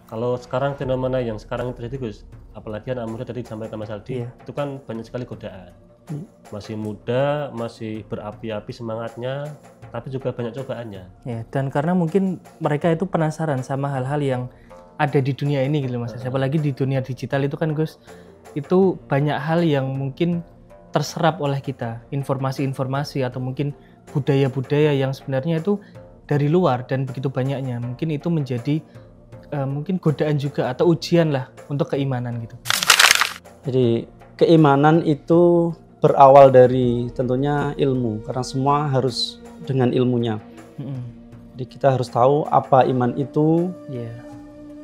Kalau sekarang fenomena yang sekarang terjadi Gus, apalagi anak muda tadi disampaikan Mas Aldi, Iya. itu kan banyak sekali godaan. Masih muda, masih berapi-api semangatnya, tapi juga banyak cobaannya. Ya, dan karena mungkin mereka itu penasaran sama hal-hal yang ada di dunia ini gitu Mas. Apalagi di dunia digital itu kan Gus, itu banyak hal yang mungkin terserap oleh kita, informasi-informasi atau mungkin budaya-budaya yang sebenarnya itu dari luar dan begitu banyaknya. Mungkin itu menjadi mungkin godaan juga atau ujian lah untuk keimanan gitu. Jadi keimanan itu berawal dari tentunya ilmu, karena semua harus dengan ilmunya. Jadi kita harus tahu apa iman itu,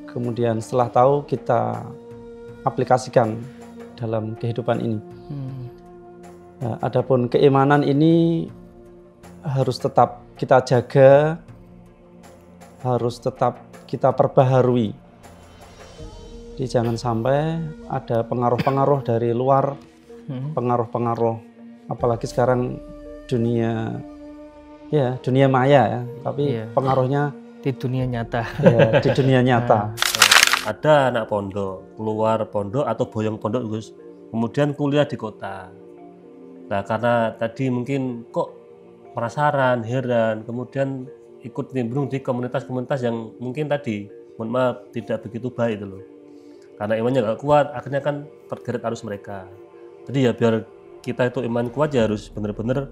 kemudian setelah tahu kita aplikasikan dalam kehidupan ini. Nah, adapun keimanan ini harus tetap kita jaga, harus tetap kita perbaharui. Jadi jangan sampai ada pengaruh-pengaruh dari luar, pengaruh-pengaruh, apalagi sekarang dunia maya ya, tapi pengaruhnya di dunia nyata. Ya, di dunia nyata. Ada anak pondok, keluar pondok atau boyong pondok Gus, kemudian kuliah di kota. Nah karena tadi mungkin kok penasaran, heran, kemudian ikut nimbrung di komunitas-komunitas yang mungkin tadi, mohon maaf, tidak begitu baik itu loh. Karena imannya nggak kuat, akhirnya kan tergeret arus mereka. Jadi ya biar kita itu iman kuat ya harus benar-benar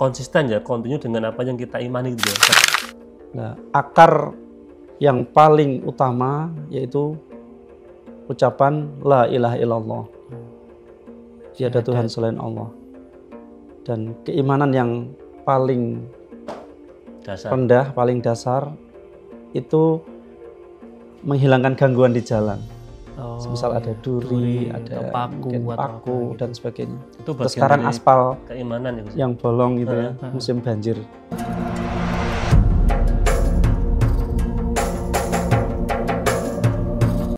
konsisten ya, kontinu dengan apa yang kita imani gitu ya. Nah, akar yang paling utama yaitu ucapan la ilaha illallah. Tiada Tuhan selain Allah. Dan keimanan yang paling rendah, paling dasar itu menghilangkan gangguan di jalan. Misal ada duri, ada paku dan sebagainya. Itu sekarang aspal keimanan yang bolong gitu ya, musim banjir.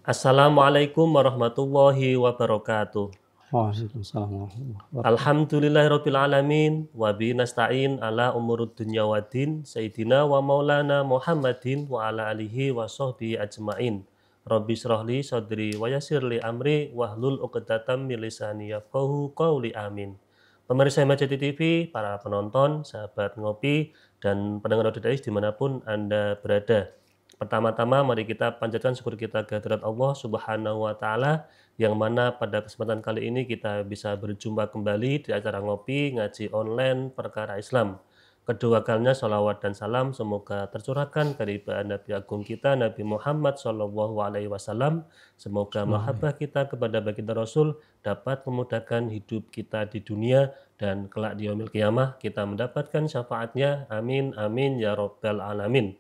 Assalamualaikum warahmatullahi wabarakatuh. Waalaikumsalam. Alhamdulillahirabbil alamin wa bihi nasta'in ala umurud dunya waddin sayyidina wa maulana Muhammadin wa ala alihi wa sahbihi ajmain. Rabbi shrahli sadri wa yassirli amri wahlul 'uqdatam min lisani yafqahu qawli amin. Pemirsa MCT TV, para penonton, sahabat ngopi dan pendengar audio dimanapun Anda berada. Pertama-tama mari kita panjatkan syukur kita kehadirat Allah Subhanahu wa taala yang mana pada kesempatan kali ini kita bisa berjumpa kembali di acara ngopi ngaji online perkara Islam. Kedua kalinya sholawat dan salam semoga tercurahkan keridhaan Nabi Agung kita Nabi Muhammad SAW. Semoga mahabbah kita kepada baginda Rasul dapat memudahkan hidup kita di dunia dan kelak di yaumil qiyamah kita mendapatkan syafaatnya. Amin amin ya rabbal alamin.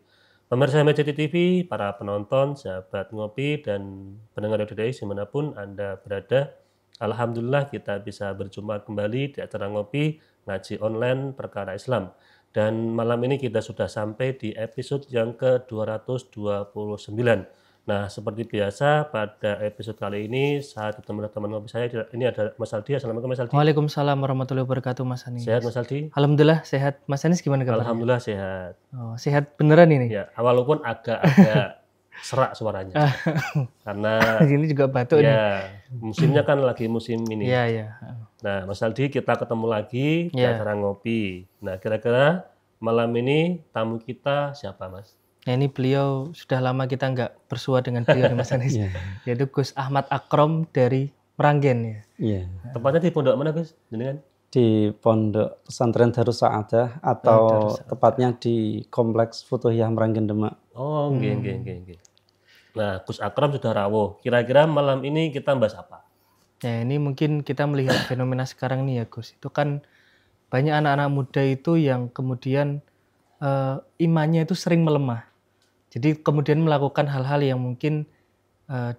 Pemirsa MCT TV, para penonton, sahabat ngopi, dan pendengar audio dimanapun Anda berada, alhamdulillah kita bisa berjumpa kembali di acara ngopi ngaji online perkara Islam. Dan malam ini kita sudah sampai di episode yang ke-229. Nah, seperti biasa pada episode kali ini saat teman-teman ngopi saya ini ada Mas Aldi. Assalamualaikum Mas Aldi. Waalaikumsalam warahmatullahi wabarakatuh Mas Anies. Sehat Mas Aldi? Alhamdulillah sehat. Mas Anies gimana kabarnya? Alhamdulillah sehat. Oh, sehat beneran ini? Ya, walaupun agak serak suaranya. Karena ini juga batuk nih. Musimnya kan lagi musim ini. Iya. Nah, Mas Aldi kita ketemu lagi di acara ngopi. Nah, kira-kira malam ini tamu kita siapa Mas? Ya, ini beliau sudah lama kita nggak bersua dengan beliau Mas Anies. Yaitu Gus Ahmad Akrom dari Meranggen ya. Tepatnya di pondok mana Gus? Jenengan? Di Pondok Pesantren Darus Sa'adah atau tepatnya di Kompleks Futuhiyah Meranggen Demak. Oh, nggih. Nah, Gus Akrom sudah rawuh. Kira-kira malam ini kita bahas apa? Ya, ini mungkin kita melihat fenomena sekarang nih ya Gus. Itu kan banyak anak-anak muda itu yang kemudian imannya itu sering melemah. Jadi kemudian melakukan hal-hal yang mungkin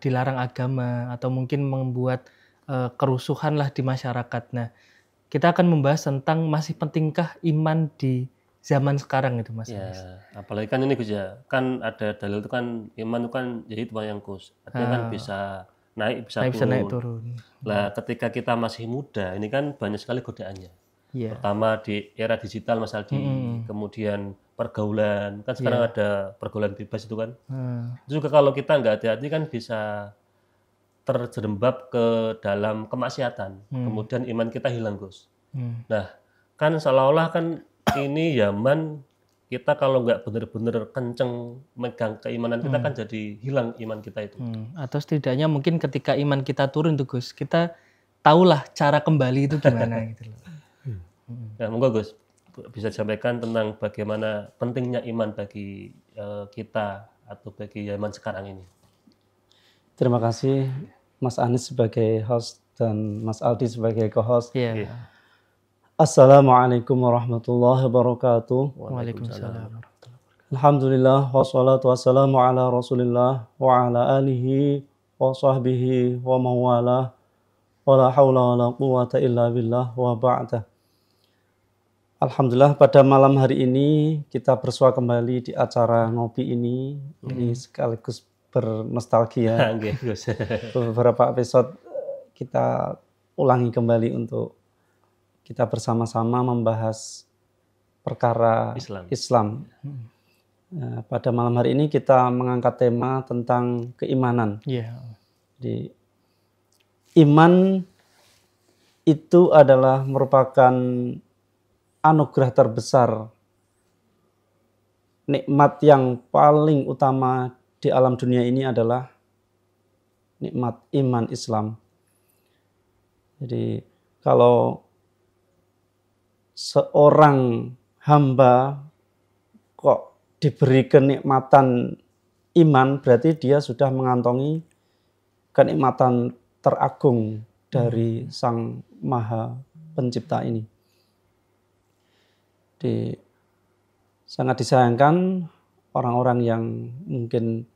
dilarang agama atau mungkin membuat kerusuhan lah di masyarakat. Nah, kita akan membahas tentang masih pentingkah iman di zaman sekarang itu Mas. Ya, apalagi kan ini Gus ya, kan ada dalil itu kan iman itu kan jadi wayang Gus. Artinya kan bisa naik bisa turun. Nah, ketika kita masih muda, ini kan banyak sekali godaannya. Pertama di era digital Mas Aldi, kemudian pergaulan. Kan sekarang ada pergaulan bebas itu kan. Hmm. Itu juga kalau kita nggak hati-hati kan bisa terjerembab ke dalam kemaksiatan. Kemudian iman kita hilang, Gus. Nah, kan seolah-olah kan ini zaman kita kalau nggak benar-benar kenceng megang keimanan kita kan jadi hilang iman kita itu. Atau setidaknya mungkin ketika iman kita turun tuh Gus, kita tahulah cara kembali itu gimana gitu loh. Nah, monggo Gus bisa disampaikan tentang bagaimana pentingnya iman bagi kita atau bagi zaman sekarang ini. Terima kasih Mas Anis sebagai host dan Mas Aldi sebagai co-host. Iya. Assalamualaikum warahmatullahi wabarakatuh. Waalaikumsalam. Alhamdulillah wassalatu wassalamu ala Rasulillah wa ala alihi wa sahbihi wa mawala wa la hawla wa la quwwata illa billah wa ba'da. Alhamdulillah pada malam hari ini kita bersua kembali di acara ngopi ini. Ini sekaligus bernostalgia. Beberapa episode kita ulangi kembali untuk kita bersama-sama membahas perkara Islam. Nah, pada malam hari ini kita mengangkat tema tentang keimanan. Jadi, iman itu adalah merupakan anugerah terbesar, nikmat yang paling utama di alam dunia ini adalah nikmat iman Islam. Jadi kalau seorang hamba kok diberi kenikmatan iman, berarti dia sudah mengantongi kenikmatan teragung dari Sang Maha Pencipta ini. Sangat disayangkan orang-orang yang mungkin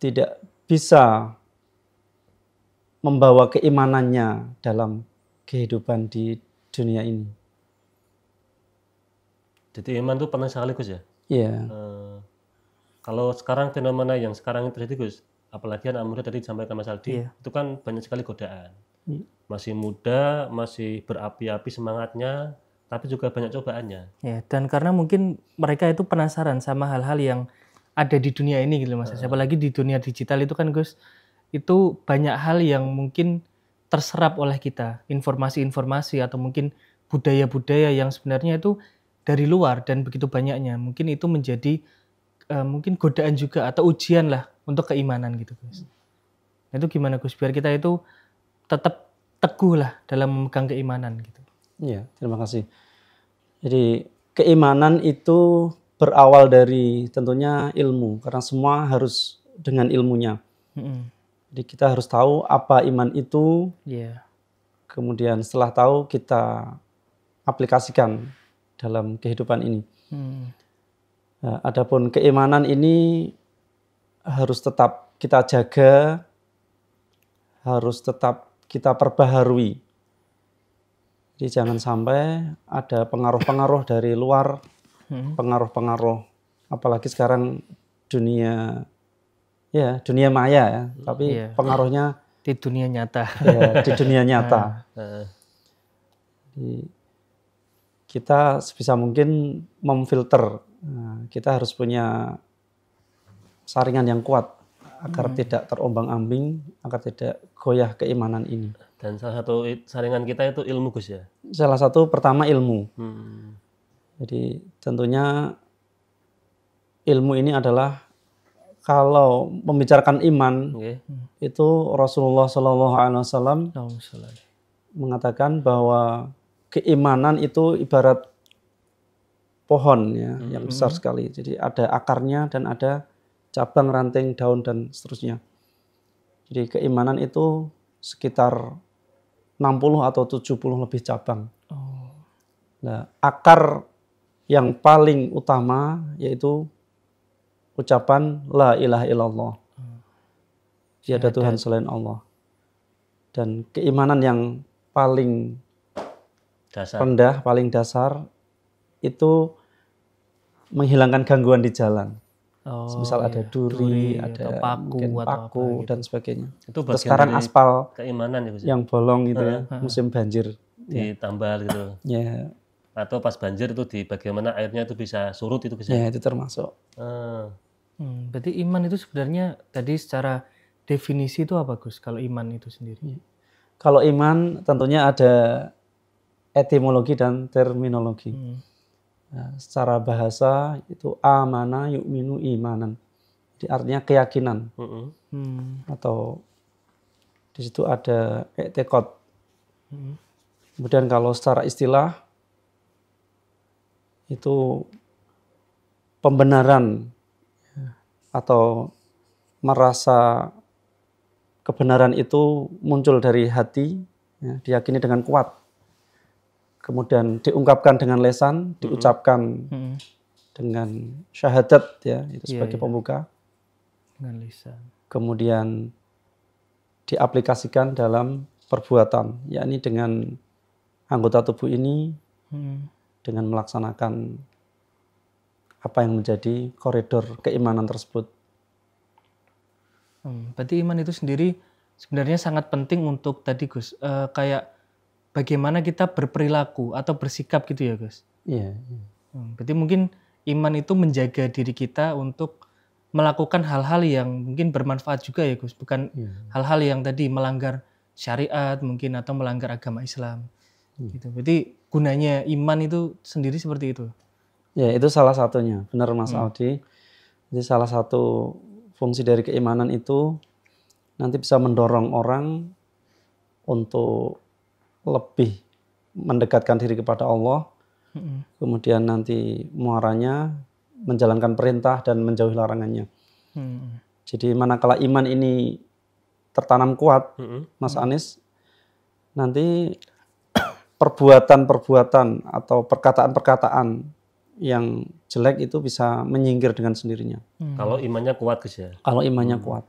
tidak bisa membawa keimanannya dalam kehidupan di dunia ini. Jadi iman itu penting sekali Gus ya? Iya. Kalau sekarang fenomena yang sekarang itu terjadi Gus, apalagi anak muda tadi disampaikan Mas Aldi, itu kan banyak sekali godaan. Masih muda, masih berapi-api semangatnya, tapi juga banyak cobaannya. Ya, dan karena mungkin mereka itu penasaran sama hal-hal yang ada di dunia ini gitu Mas. Apalagi di dunia digital itu kan Gus, itu banyak hal yang mungkin terserap oleh kita, informasi-informasi atau mungkin budaya-budaya yang sebenarnya itu dari luar dan begitu banyaknya. Mungkin itu menjadi mungkin godaan juga atau ujian lah untuk keimanan gitu Gus. Nah, itu gimana Gus? Biar kita itu tetap teguh lah dalam memegang keimanan gitu. Iya, terima kasih. Jadi keimanan itu berawal dari tentunya ilmu, karena semua harus dengan ilmunya. Jadi kita harus tahu apa iman itu, kemudian setelah tahu kita aplikasikan dalam kehidupan ini. Nah, adapun keimanan ini harus tetap kita jaga, harus tetap kita perbaharui. Jadi jangan sampai ada pengaruh-pengaruh dari luar, pengaruh-pengaruh, apalagi sekarang dunia maya ya, tapi pengaruhnya di dunia nyata. Ya, di dunia nyata. Jadi, kita sebisa mungkin memfilter. Nah, kita harus punya saringan yang kuat agar tidak terombang-ambing, agar tidak goyah keimanan ini. Dan salah satu saringan kita itu ilmu Gus ya? Salah satu pertama ilmu. Jadi tentunya ilmu ini adalah kalau membicarakan iman, itu Rasulullah SAW mengatakan bahwa keimanan itu ibarat pohon ya, yang besar sekali. Jadi ada akarnya dan ada cabang, ranting, daun dan seterusnya. Jadi keimanan itu sekitar 60 atau 70 lebih cabang. Nah, akar yang paling utama yaitu ucapan la ilaha illallah. Tiada Tuhan selain Allah. Dan keimanan yang paling rendah, paling dasar itu menghilangkan gangguan di jalan. Misal ada duri, ada paku dan sebagainya. Itu sekarang aspal keimanan ya, yang bolong gitu ya, musim banjir ditambal gitu. Ya. Atau pas banjir itu di bagaimana airnya itu bisa surut itu Gus ya? Ya, itu termasuk. Berarti iman itu sebenarnya tadi secara definisi itu apa Gus? Kalau iman itu sendiri? Kalau iman tentunya ada etimologi dan terminologi. Nah, secara bahasa itu amana yu'minu imanan. Jadi artinya keyakinan. Atau di situ ada i'tiqad. Kemudian kalau secara istilah itu pembenaran atau merasa kebenaran itu muncul dari hati, ya, diyakini dengan kuat. Kemudian diungkapkan dengan lisan, diucapkan dengan syahadat, ya, itu sebagai pembuka. Dengan lisan. Kemudian diaplikasikan dalam perbuatan, yakni dengan anggota tubuh ini, dengan melaksanakan apa yang menjadi koridor keimanan tersebut. Berarti iman itu sendiri sebenarnya sangat penting untuk tadi Gus, kayak bagaimana kita berperilaku atau bersikap gitu ya Gus? Iya. Berarti mungkin iman itu menjaga diri kita untuk melakukan hal-hal yang mungkin bermanfaat juga ya Gus, bukan hal-hal yang tadi melanggar syariat mungkin atau melanggar agama Islam. Gitu. Berarti gunanya iman itu sendiri seperti itu. Ya, itu salah satunya, benar Mas Audi. Jadi salah satu fungsi dari keimanan itu nanti bisa mendorong orang untuk lebih mendekatkan diri kepada Allah. Kemudian nanti muaranya menjalankan perintah dan menjauhi larangannya. Jadi manakala iman ini tertanam kuat, Mas Anis, nanti perbuatan-perbuatan atau perkataan-perkataan yang jelek itu bisa menyingkir dengan sendirinya. Kalau imannya kuat Gus ya? Kalau imannya kuat.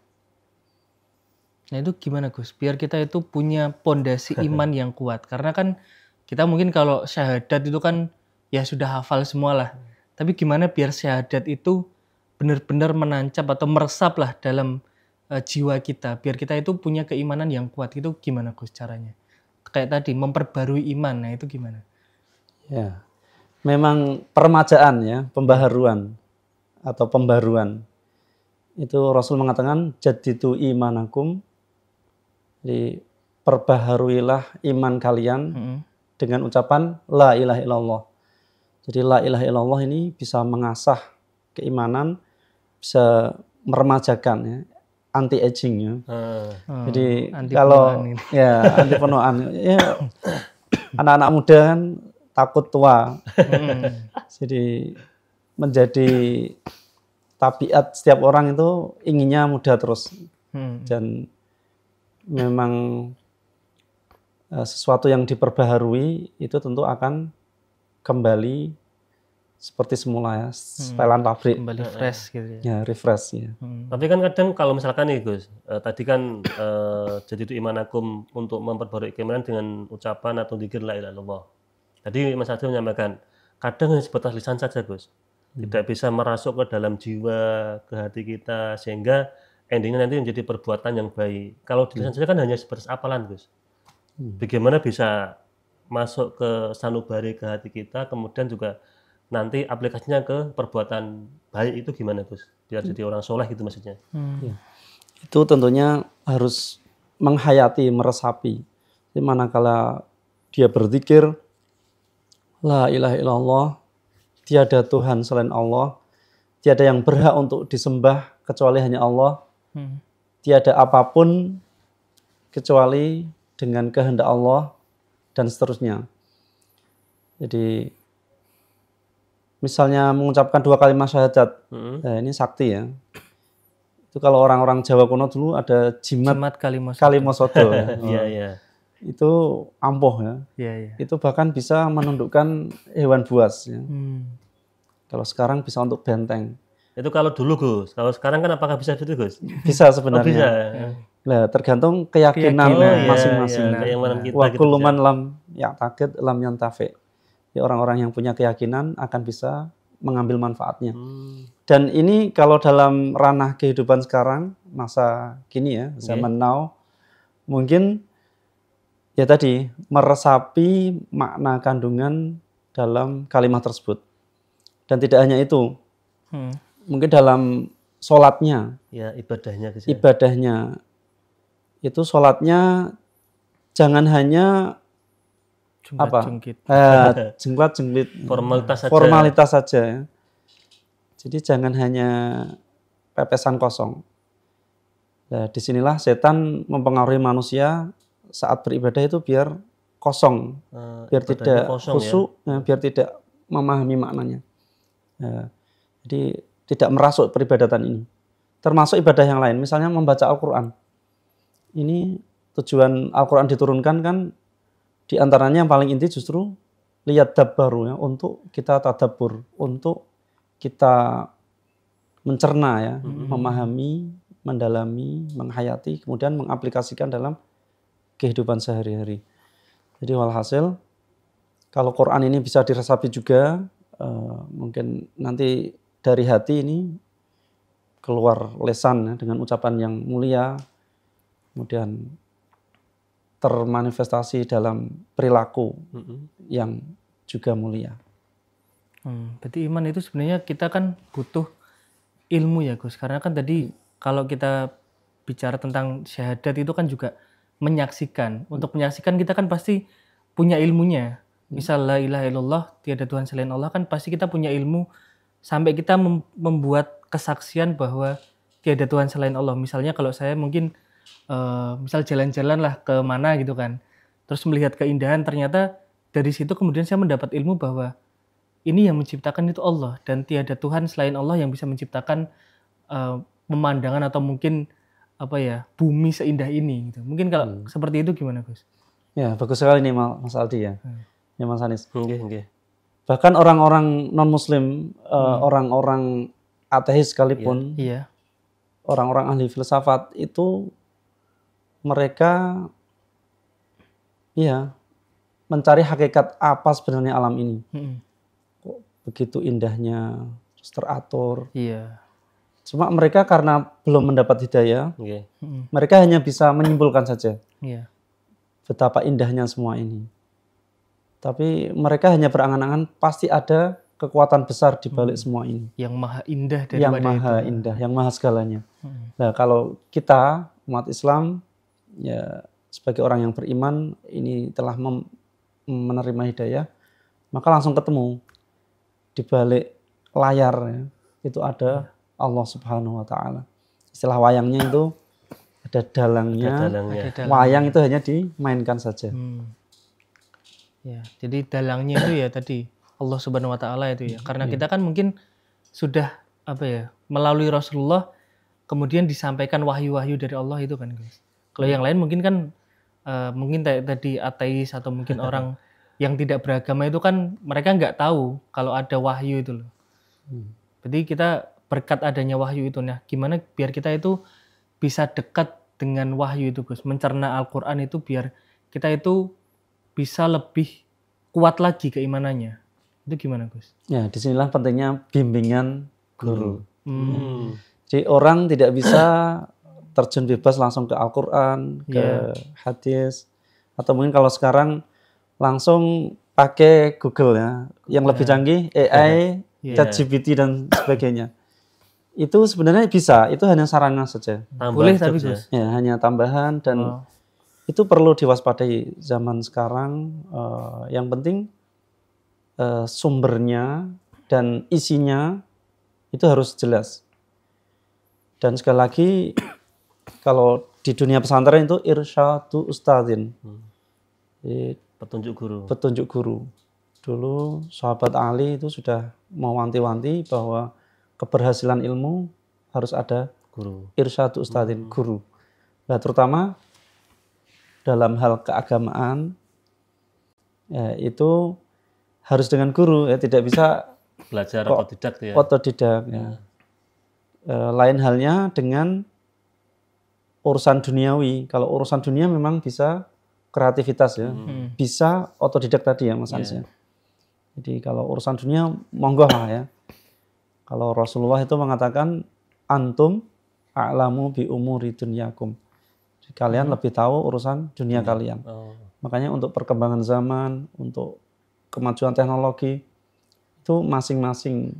Nah itu gimana Gus? Biar kita itu punya pondasi iman yang kuat. Karena kan kita mungkin kalau syahadat itu kan ya sudah hafal semua lah. Tapi gimana biar syahadat itu benar-benar menancap atau meresap lah dalam jiwa kita. Biar kita itu punya keimanan yang kuat. Itu gimana Gus caranya? Kayak tadi memperbarui iman. Nah itu gimana? Ya, memang permajaan ya, pembaharuan atau pembaruan. Itu Rasul mengatakan jadidu imanakum. Jadi perbaharuilah iman kalian dengan ucapan la ilaha illallah. Jadi la ilaha illallah ini bisa mengasah keimanan, bisa meremajakan ya, anti aging ya. Jadi anti kalau penuaan ini. ya anti penuaan ya, anak-anak muda kan takut tua. Jadi menjadi tabiat setiap orang itu inginnya muda terus. Dan memang sesuatu yang diperbaharui itu tentu akan kembali seperti semula ya, setelan pabrik. Kembali fresh gitu ya. Ya, refresh ya. Tapi kan kadang kalau misalkan nih Gus, tadi kan jadi itu imanakum untuk memperbarui keimanan dengan ucapan atau dzikir la ilaha illallah. Tadi Mas Adi menyampaikan, kadang hanya sebatas lisan saja Gus. Tidak bisa merasuk ke dalam jiwa, ke hati kita, sehingga endingnya nanti menjadi perbuatan yang baik. Kalau di lisan saja kan hanya sebatas hafalan Gus. Bagaimana bisa masuk ke sanubari ke hati kita, kemudian juga nanti aplikasinya ke perbuatan baik itu gimana Gus? Biar jadi orang soleh gitu maksudnya. Ya. Itu tentunya harus menghayati, meresapi. Jadi manakala dia berzikir, la ilaha illallah, tiada Tuhan selain Allah, tiada yang berhak untuk disembah kecuali hanya Allah, tiada apapun kecuali dengan kehendak Allah, dan seterusnya. Jadi misalnya mengucapkan 2 kalimat syahadat, nah ini sakti ya. Itu kalau orang-orang Jawa kuno dulu ada jimat kalimosodo. Iya. Itu ampuh ya. Itu bahkan bisa menundukkan hewan buas. Ya. Kalau sekarang bisa untuk benteng. Itu kalau dulu Gus. Kalau sekarang kan apakah bisa itu Gus? Bisa sebenarnya. Bisa. Nah, tergantung keyakinan masing-masing. Wa kullu man lam ya'taqid lam yantafi. Ya, orang-orang yang punya keyakinan akan bisa mengambil manfaatnya. Dan ini kalau dalam ranah kehidupan sekarang, masa kini ya, zaman now, mungkin ya tadi meresapi makna kandungan dalam kalimat tersebut. Dan tidak hanya itu, Hmm. mungkin dalam sholatnya, Ya, ibadahnya gitu. ibadahnya itu sholatnya jangan hanya Jungkit-jungkit. jengklat-jengklit Formalitas saja. formalitas saja ya. Jadi jangan hanya pepesan kosong. Nah, disinilah setan mempengaruhi manusia saat beribadah itu biar kosong, biar ibadahnya tidak kosong, khusyuk, biar tidak memahami maknanya. Ya, jadi tidak merasuk peribadatan ini. Termasuk ibadah yang lain, misalnya membaca Al-Quran. Ini tujuan Al-Quran diturunkan kan di antaranya yang paling inti justru lihat dabbaru ya, untuk kita tadabbur, untuk kita mencerna ya, memahami, mendalami, menghayati, kemudian mengaplikasikan dalam kehidupan sehari-hari. Jadi walhasil kalau Quran ini bisa diresapi juga, mungkin nanti dari hati ini keluar lesan ya, dengan ucapan yang mulia, kemudian termanifestasi dalam perilaku yang juga mulia. Berarti iman itu sebenarnya kita kan butuh ilmu ya Gus, karena kan tadi kalau kita bicara tentang syahadat itu kan juga menyaksikan. Untuk menyaksikan kita kan pasti punya ilmunya. Misal la ilaha illallah, tiada Tuhan selain Allah, kan pasti kita punya ilmu sampai kita membuat kesaksian bahwa tiada Tuhan selain Allah. Misalnya kalau saya mungkin misal jalan-jalan lah ke mana gitu kan, terus melihat keindahan, ternyata dari situ kemudian saya mendapat ilmu bahwa ini yang menciptakan itu Allah dan tiada Tuhan selain Allah yang bisa menciptakan pemandangan atau mungkin bumi seindah ini gitu. Mungkin kalau seperti itu gimana Gus? Ya, bagus sekali nih Mas Aldi ya. Ya Mas Anis. Nggih. Bahkan orang-orang non-muslim, orang-orang ateis sekalipun, Iya. orang-orang ahli filsafat itu mereka mencari hakikat apa sebenarnya alam ini. Kok begitu indahnya, terus teratur. Iya. Cuma mereka karena belum mendapat hidayah, mereka hanya bisa menyimpulkan saja betapa indahnya semua ini. Tapi mereka hanya berangan-angan pasti ada kekuatan besar di balik semua ini. Yang maha indah daripada yang maha itu. indah, yang maha segalanya. Nah, kalau kita umat Islam ya sebagai orang yang beriman ini telah menerima hidayah, maka langsung ketemu di balik layar ya, itu ada Allah Subhanahu wa taala. Istilah wayangnya itu ada dalangnya. Wayang itu hanya dimainkan saja. Ya, jadi dalangnya itu ya tadi Allah Subhanahu wa taala itu ya. Karena kita kan mungkin sudah melalui Rasulullah kemudian disampaikan wahyu-wahyu dari Allah itu kan, guys. Kalau yang lain mungkin kan mungkin tadi ateis atau mungkin orang yang tidak beragama itu kan mereka nggak tahu kalau ada wahyu itu loh. Jadi kita berkat adanya wahyu itu, nah gimana biar kita itu bisa dekat dengan wahyu itu, Gus, mencerna Al-Quran itu biar kita itu bisa lebih kuat lagi keimanannya. Itu gimana, Gus? Ya, disinilah pentingnya bimbingan guru. Jadi orang tidak bisa terjun bebas langsung ke Al-Quran, ke hadis, atau mungkin kalau sekarang langsung pakai Google ya, yang lebih canggih, AI, ChatGPT dan sebagainya. Itu sebenarnya bisa, itu hanya sarana saja. Boleh tapi Gus. Ya, hanya tambahan dan itu perlu diwaspadai zaman sekarang. Yang penting sumbernya dan isinya itu harus jelas. Dan sekali lagi kalau di dunia pesantren itu irsyadu ustadzin. Petunjuk guru. Dulu sahabat Ali itu sudah mewanti-wanti bahwa keberhasilan ilmu harus ada guru. Irsyadu ustadzin, guru. Nah, terutama dalam hal keagamaan ya, itu harus dengan guru ya, tidak bisa belajar otodidak ya. Otodidak ya. Lain halnya dengan urusan duniawi. Kalau urusan dunia memang bisa kreativitas ya, bisa otodidak tadi ya Mas Anis ya. Jadi kalau urusan dunia monggo lah ya. Kalau Rasulullah itu mengatakan antum a'lamu bi umuri dunyakum. Kalian lebih tahu urusan dunia kalian. Makanya untuk perkembangan zaman, untuk kemajuan teknologi itu masing-masing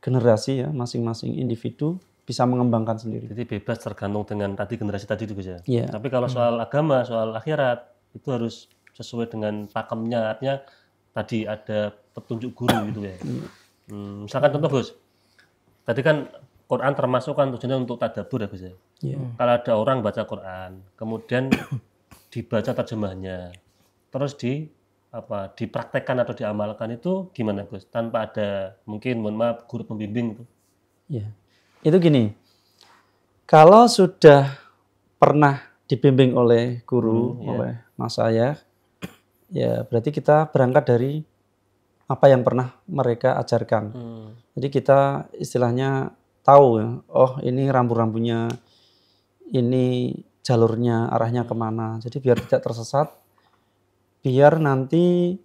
generasi ya, masing-masing individu bisa mengembangkan sendiri. Jadi bebas tergantung dengan tadi generasi tadi itu Gus ya. Iya. Tapi kalau soal agama, soal akhirat itu harus sesuai dengan pakemnya. Artinya tadi ada petunjuk guru gitu ya. Misalkan contoh Gus, tadi kan Quran termasuk kan tujuannya untuk tadabbur ya Gus ya. Iya. Kalau ada orang baca Quran, kemudian dibaca terjemahnya, terus dipraktekkan atau diamalkan itu gimana Gus? Tanpa ada mungkin mohon maaf guru pembimbing itu. Ya. Itu gini. Kalau sudah pernah dibimbing oleh guru, oleh mas ayah, ya berarti kita berangkat dari apa yang pernah mereka ajarkan. Jadi kita istilahnya tahu ya, oh ini rambu-rambunya, ini jalurnya, arahnya kemana. Jadi biar tidak tersesat, biar nanti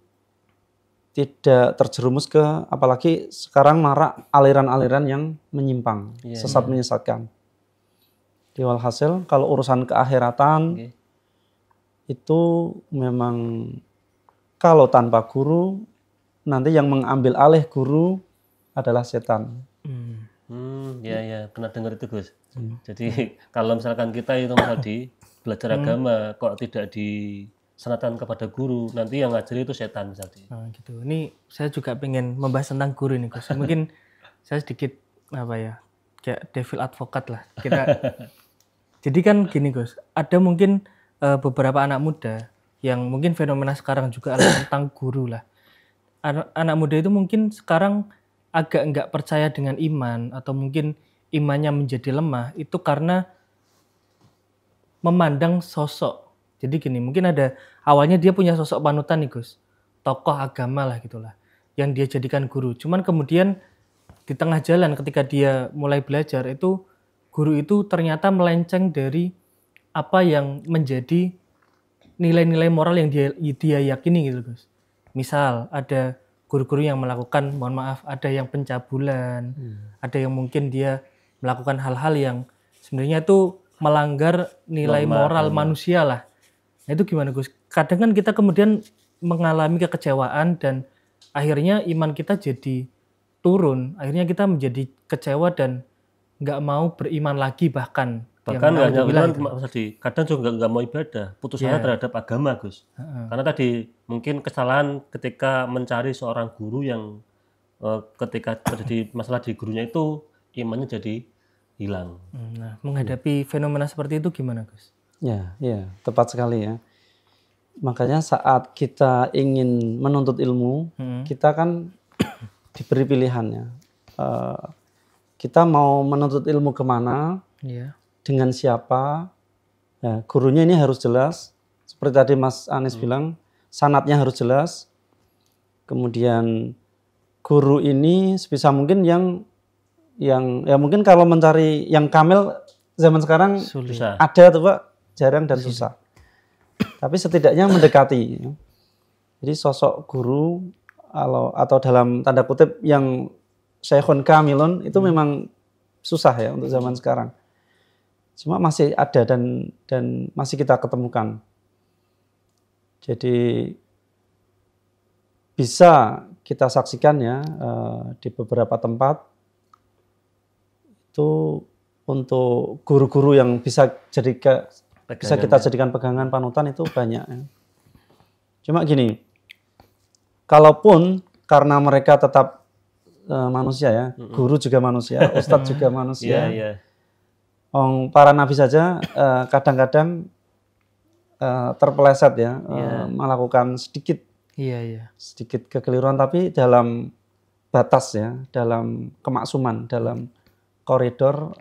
tidak terjerumus ke, apalagi sekarang marak aliran-aliran yang menyimpang, sesat menyesatkan. Di walhasil kalau urusan keakhiratan itu memang kalau tanpa guru, nanti yang mengambil alih guru adalah setan. Ya, pernah dengar itu Gus. Jadi kalau misalkan kita itu belajar agama kok tidak disenatkan kepada guru, nanti yang ngajari itu setan misalnya. Gitu. Ini saya juga pengen membahas tentang guru ini Gus. Mungkin saya sedikit kayak devil advocate lah. Jadi kan gini Gus, ada mungkin beberapa anak muda yang mungkin fenomena sekarang juga adalah tentang guru lah. Anak muda itu mungkin sekarang agak enggak percaya dengan iman atau mungkin imannya menjadi lemah itu karena memandang sosok. Jadi gini, mungkin ada awalnya dia punya sosok panutan nih Gus, tokoh agama lah gitulah, yang dia jadikan guru. Cuman kemudian di tengah jalan ketika dia mulai belajar itu guru itu ternyata melenceng dari apa yang menjadi nilai-nilai moral yang dia yakini gitu Gus. Misal ada guru-guru yang melakukan, mohon maaf, ada yang pencabulan, ada yang mungkin dia melakukan hal-hal yang sebenarnya itu melanggar nilai moral manusia lah. Nah itu gimana Gus? Kadang kan kita kemudian mengalami kekecewaan dan akhirnya iman kita jadi turun. Akhirnya kita menjadi kecewa dan nggak mau beriman lagi bahkan nggak hanya tadi, kadang juga nggak mau ibadah, putus asa terhadap agama Gus. Karena tadi mungkin kesalahan ketika mencari seorang guru yang ketika terjadi masalah di gurunya itu imannya jadi hilang. Nah, menghadapi fenomena seperti itu gimana Gus? Ya, tepat sekali ya. Makanya saat kita ingin menuntut ilmu, kita kan diberi pilihannya. Kita mau menuntut ilmu kemana, dengan siapa, ya, gurunya ini harus jelas. Seperti tadi Mas Anis bilang, sanadnya harus jelas. Kemudian guru ini sebisa mungkin yang ya mungkin kalau mencari yang kamil zaman sekarang susah. Ada tuh Pak, jarang dan susah. Tapi setidaknya mendekati. Jadi sosok guru atau dalam tanda kutip yang syekhun kamilun itu memang susah ya untuk zaman sekarang. Cuma masih ada dan masih kita ketemukan. Jadi bisa kita saksikan ya di beberapa tempat itu untuk guru-guru yang bisa kita jadikan pegangan panutan itu banyak. Ya. Cuma gini, kalaupun karena mereka tetap manusia ya, guru juga manusia, ustadz juga manusia. Para nabi saja kadang-kadang terpeleset ya, melakukan sedikit kekeliruan, tapi dalam batas ya, dalam kemaksuman, dalam koridor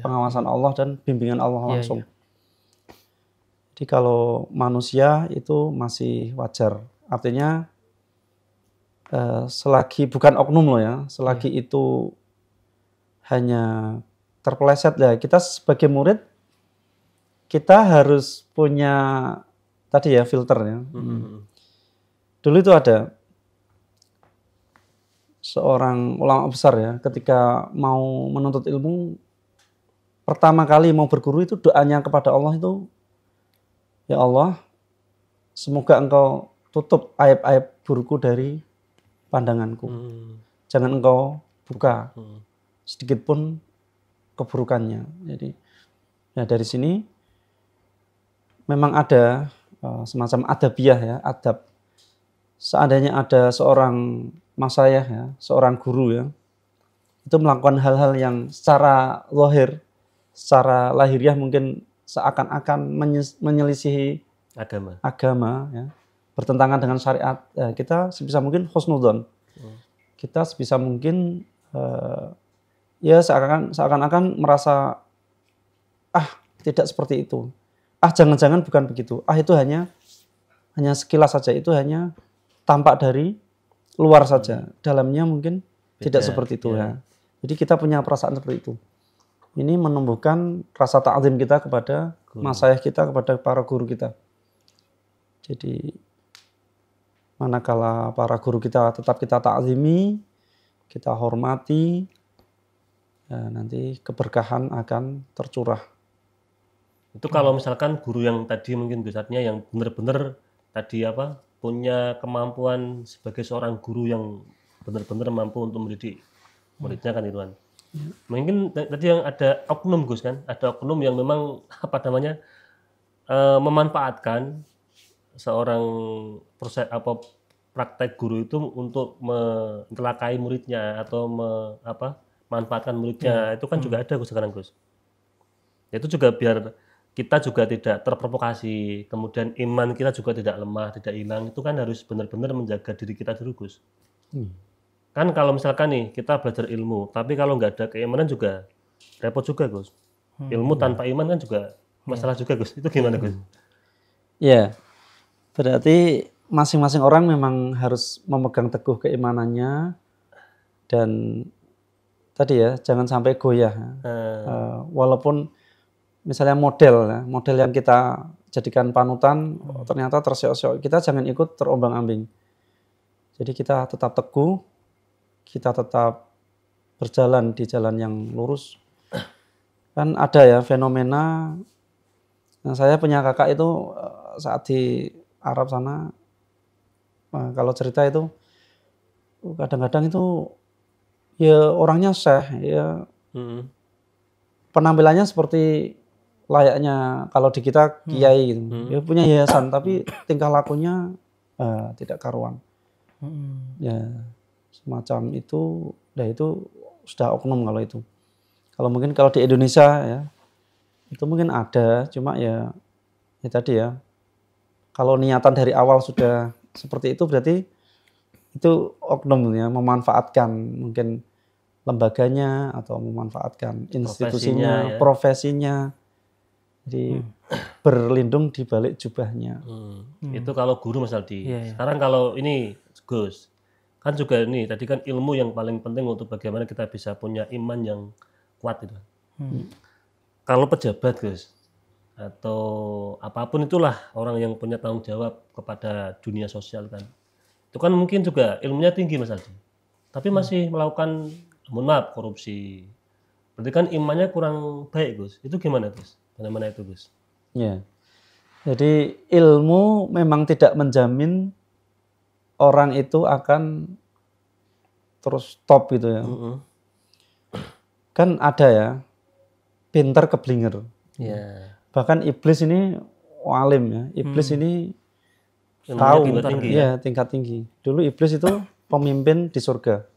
pengawasan Allah dan bimbingan Allah langsung. Jadi kalau manusia itu masih wajar, artinya selagi bukan oknum loh ya, selagi itu hanya terpeleset ya, kita sebagai murid kita harus punya tadi ya filter ya. Dulu itu ada seorang ulama besar ya, ketika mau menuntut ilmu pertama kali mau berguru itu doanya kepada Allah itu, ya Allah, semoga Engkau tutup aib-aib burukku dari pandanganku. Jangan engkau buka sedikit pun keburukannya. Jadi ya dari sini memang ada semacam adabiah ya, adab. Seandainya ada seorang masyayikh ya, seorang guru ya, itu melakukan hal-hal yang secara zahir, secara lahiriah mungkin seakan-akan menyelisihi agama ya, bertentangan dengan syariat, ya, kita sebisa mungkin husnudzon. Kita sebisa mungkin ya seakan-akan merasa tidak seperti itu. Jangan-jangan bukan begitu. Itu hanya sekilas saja, itu hanya tampak dari luar saja. Dalamnya mungkin tidak seperti itu ya. Jadi kita punya perasaan seperti itu. Ini menumbuhkan rasa ta'zim kita kepada masyayikh kita, kepada para guru kita. Jadi manakala para guru kita tetap kita ta'zimi, kita hormati, ya, nanti keberkahan akan tercurah. Itu kalau misalkan guru yang tadi mungkin besarnya yang benar-benar tadi punya kemampuan sebagai seorang guru yang benar-benar mampu untuk mendidik muridnya kan itu kan. Mungkin tadi yang ada oknum Gus kan, ada oknum yang memang memanfaatkan seorang praktek guru itu untuk mencelakai muridnya atau manfaatkan muridnya. Itu kan juga ada Gus sekarang Gus. Itu juga biar kita juga tidak terprovokasi, kemudian iman kita juga tidak lemah, tidak hilang. Itu kan harus benar-benar menjaga diri kita dulu Gus. Kan kalau misalkan nih kita belajar ilmu, tapi kalau nggak ada keimanan juga repot juga Gus. Ilmu tanpa iman kan juga masalah juga Gus. Itu gimana Gus? Ya, berarti masing-masing orang memang harus memegang teguh keimanannya dan tadi ya jangan sampai goyah. Walaupun misalnya model yang kita jadikan panutan ternyata terseok-seok, kita jangan ikut terombang-ambing. Jadi kita tetap teguh, kita tetap berjalan di jalan yang lurus. Kan ada ya fenomena, saya punya kakak itu saat di Arab sana, kalau cerita itu kadang-kadang itu ya orangnya syekh ya, penampilannya seperti layaknya kalau di kita kiai gitu. Dia punya yayasan tapi tingkah lakunya tidak karuan. Ya semacam itu, itu sudah oknum kalau itu. Kalau mungkin kalau di Indonesia ya itu mungkin ada, cuma ya tadi ya, kalau niatan dari awal sudah seperti itu berarti itu oknum ya, memanfaatkan mungkin lembaganya atau memanfaatkan institusinya, profesinya. Jadi berlindung di balik jubahnya. Itu kalau guru Mas Aldi. Sekarang kalau ini Gus, kan juga ini tadi kan ilmu yang paling penting untuk bagaimana kita bisa punya iman yang kuat itu. Kalau pejabat Gus atau apapun itulah orang yang punya tanggung jawab kepada dunia sosial kan, itu kan mungkin juga ilmunya tinggi Mas Aldi, tapi masih melakukan mohon maaf korupsi. Berarti kan imannya kurang baik Gus. Itu gimana Gus? Bagaimana itu Gus? Ya, jadi ilmu memang tidak menjamin orang itu akan terus top gitu ya. Kan ada ya, pinter keblinger. Bahkan iblis ini alim ya. Iblis ini tahu tingkat tinggi. Dulu iblis itu pemimpin di surga.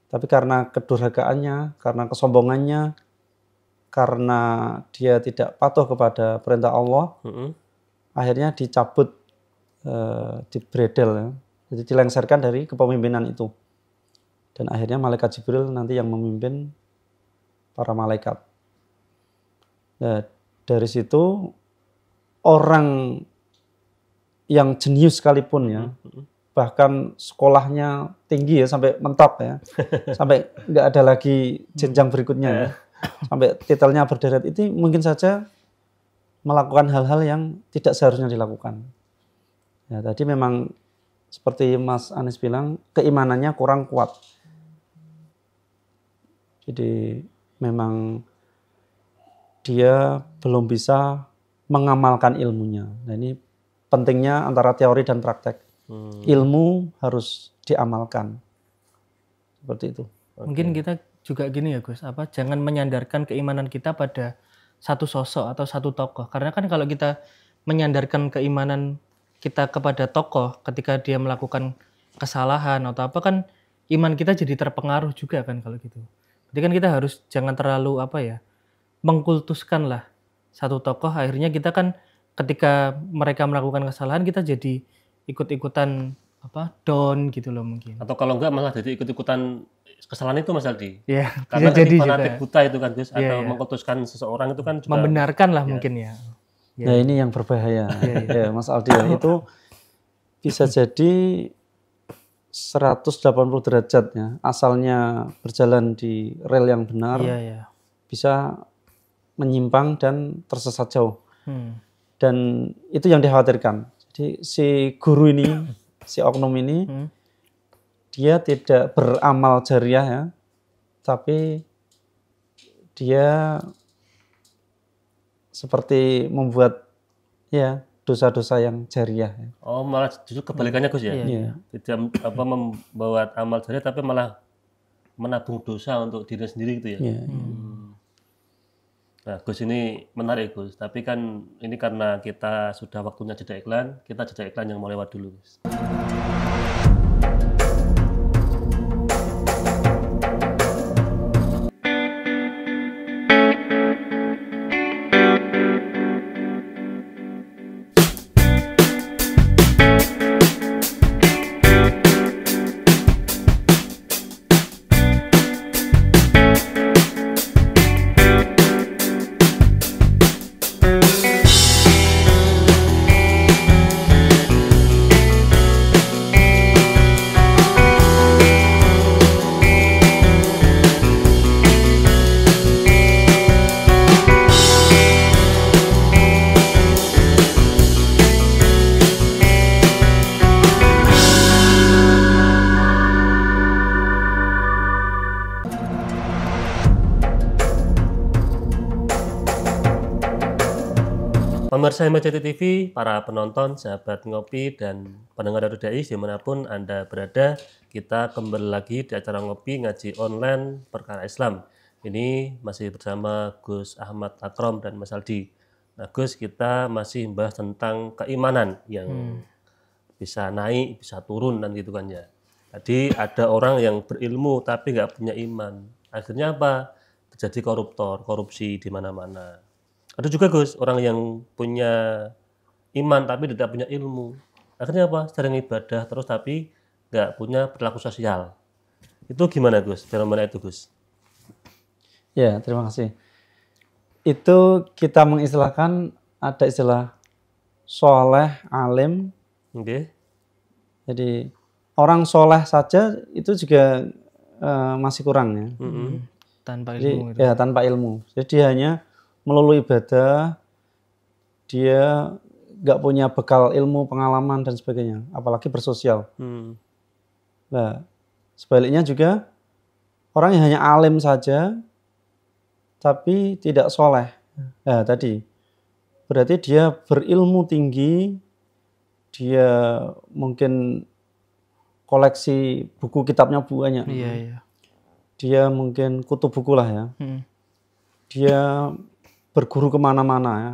Tapi karena kedurhakaannya, karena kesombongannya, karena dia tidak patuh kepada perintah Allah, akhirnya dicabut, dibredel ya. Jadi dilengsarkan dari kepemimpinan itu. Dan akhirnya malaikat Jibril nanti yang memimpin para malaikat. Nah, dari situ orang yang jenius sekalipun ya, bahkan sekolahnya tinggi ya sampai mentok ya, sampai nggak ada lagi jenjang berikutnya ya, sampai titelnya berderet, itu mungkin saja melakukan hal-hal yang tidak seharusnya dilakukan. Ya, tadi memang seperti Mas Anis bilang, keimanannya kurang kuat. Jadi memang dia belum bisa mengamalkan ilmunya. Nah ini pentingnya antara teori dan praktek. Ilmu harus diamalkan. Seperti itu. Mungkin kita juga gini ya Gus, jangan menyandarkan keimanan kita pada satu sosok atau satu tokoh. Karena kan kalau kita menyandarkan keimanan kita kepada tokoh ketika dia melakukan kesalahan atau apa, kan iman kita jadi terpengaruh juga kan kalau gitu. Jadi kan kita harus jangan terlalu mengkultuskan lah satu tokoh. Akhirnya kita kan ketika mereka melakukan kesalahan kita jadi ikut-ikutan down gitu loh mungkin. Atau kalau enggak malah jadi ikut-ikutan kesalahan itu Mas Aldi. Iya, Karena bisa jadi fanatik juga. buta itu kan Gus, Iya, atau iya. mengkultuskan seseorang itu kan juga Membenarkan lah mungkin ya. Nah ini yang berbahaya, ya, Mas Aldi. Itu bisa jadi 180 derajat ya. Asalnya berjalan di rel yang benar, Iya, iya. bisa menyimpang dan tersesat jauh. Hmm. Dan itu yang dikhawatirkan. Jadi si guru ini, si oknum ini, dia tidak beramal jariah ya, tapi dia seperti membuat ya dosa-dosa yang jariah. Ya. Oh, malah justru kebalikannya Gus ya. Iya. Tidak membuat amal jariah tapi malah menabung dosa untuk diri sendiri gitu ya. Iya. Nah, Gus ini menarik Gus, tapi kan ini karena kita sudah waktunya jeda iklan, kita jeda iklan yang mau lewat dulu Gus. Pemirsa MCT TV, para penonton, sahabat ngopi, dan pendengar Radio Dai dimanapun Anda berada, kita kembali lagi di acara ngopi ngaji online perkara Islam. Ini masih bersama Gus Ahmad Akrom dan Mas Aldi. Nah Gus, kita masih membahas tentang keimanan yang bisa naik, bisa turun dan gitu kan ya. Tadi ada orang yang berilmu tapi nggak punya iman. Akhirnya apa? Terjadi korupsi di mana-mana. Ada juga Gus, orang yang punya iman tapi tidak punya ilmu. Akhirnya apa? Sering ibadah terus tapi nggak punya perilaku sosial. Itu gimana Gus? Fenomena itu Gus? Ya, terima kasih. Itu kita mengistilahkan ada istilah soleh, alim. Oke. Jadi orang soleh saja itu juga masih kurang ya. Tanpa Jadi, ilmu itu. ya tanpa ilmu. Jadi dia hanya melulu ibadah, dia nggak punya bekal ilmu, pengalaman dan sebagainya, apalagi bersosial. Nah, sebaliknya juga orang yang hanya alim saja, tapi tidak soleh. Nah, tadi berarti dia berilmu tinggi, dia mungkin koleksi buku kitabnya banyak. Iya, iya. Dia mungkin kutu buku lah ya. Dia berguru kemana-mana ya,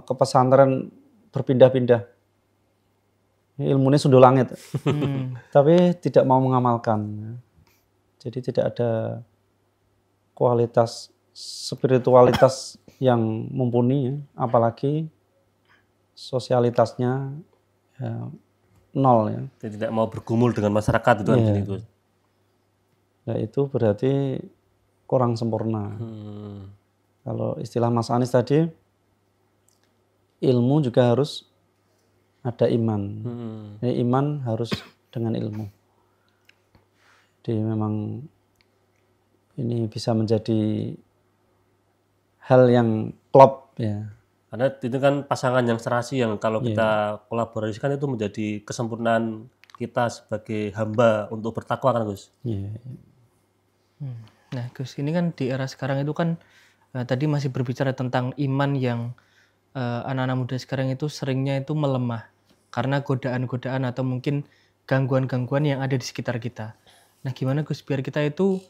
ke pesantren berpindah-pindah, ilmunya sundul langit, tapi tidak mau mengamalkan. Jadi tidak ada kualitas spiritualitas yang mumpuni, ya. Apalagi sosialitasnya ya, nol ya. Dia tidak mau bergumul dengan masyarakat itu kan gini Gus. Ya itu berarti kurang sempurna. Kalau istilah Mas Anies tadi, ilmu juga harus ada iman. Iman harus dengan ilmu. Jadi memang ini bisa menjadi hal yang klop ya. Karena itu kan pasangan yang serasi yang kalau kita kolaborasikan itu menjadi kesempurnaan kita sebagai hamba untuk bertakwa kan Gus. Nah Gus, ini kan di era sekarang itu kan tadi masih berbicara tentang iman yang anak-anak muda sekarang itu seringnya itu melemah karena godaan-godaan atau mungkin gangguan-gangguan yang ada di sekitar kita. Nah, gimana Gus biar kita itu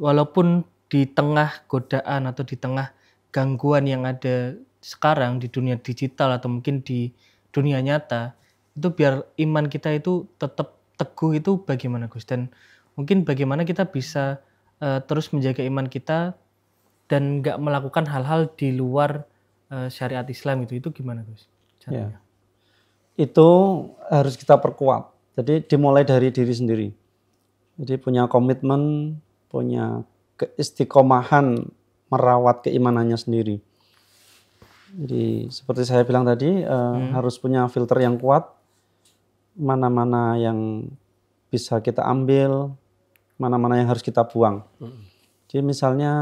walaupun di tengah godaan atau di tengah gangguan yang ada sekarang di dunia digital atau mungkin di dunia nyata, itu biar iman kita itu tetap teguh itu bagaimana Gus? Dan mungkin bagaimana kita bisa terus menjaga iman kita dan nggak melakukan hal-hal di luar syariat Islam itu gimana Gus? Ya. Itu harus kita perkuat. Jadi dimulai dari diri sendiri. Jadi punya komitmen, punya keistiqomahan merawat keimanannya sendiri. Jadi seperti saya bilang tadi harus punya filter yang kuat, mana-mana yang bisa kita ambil, mana-mana yang harus kita buang. Jadi misalnya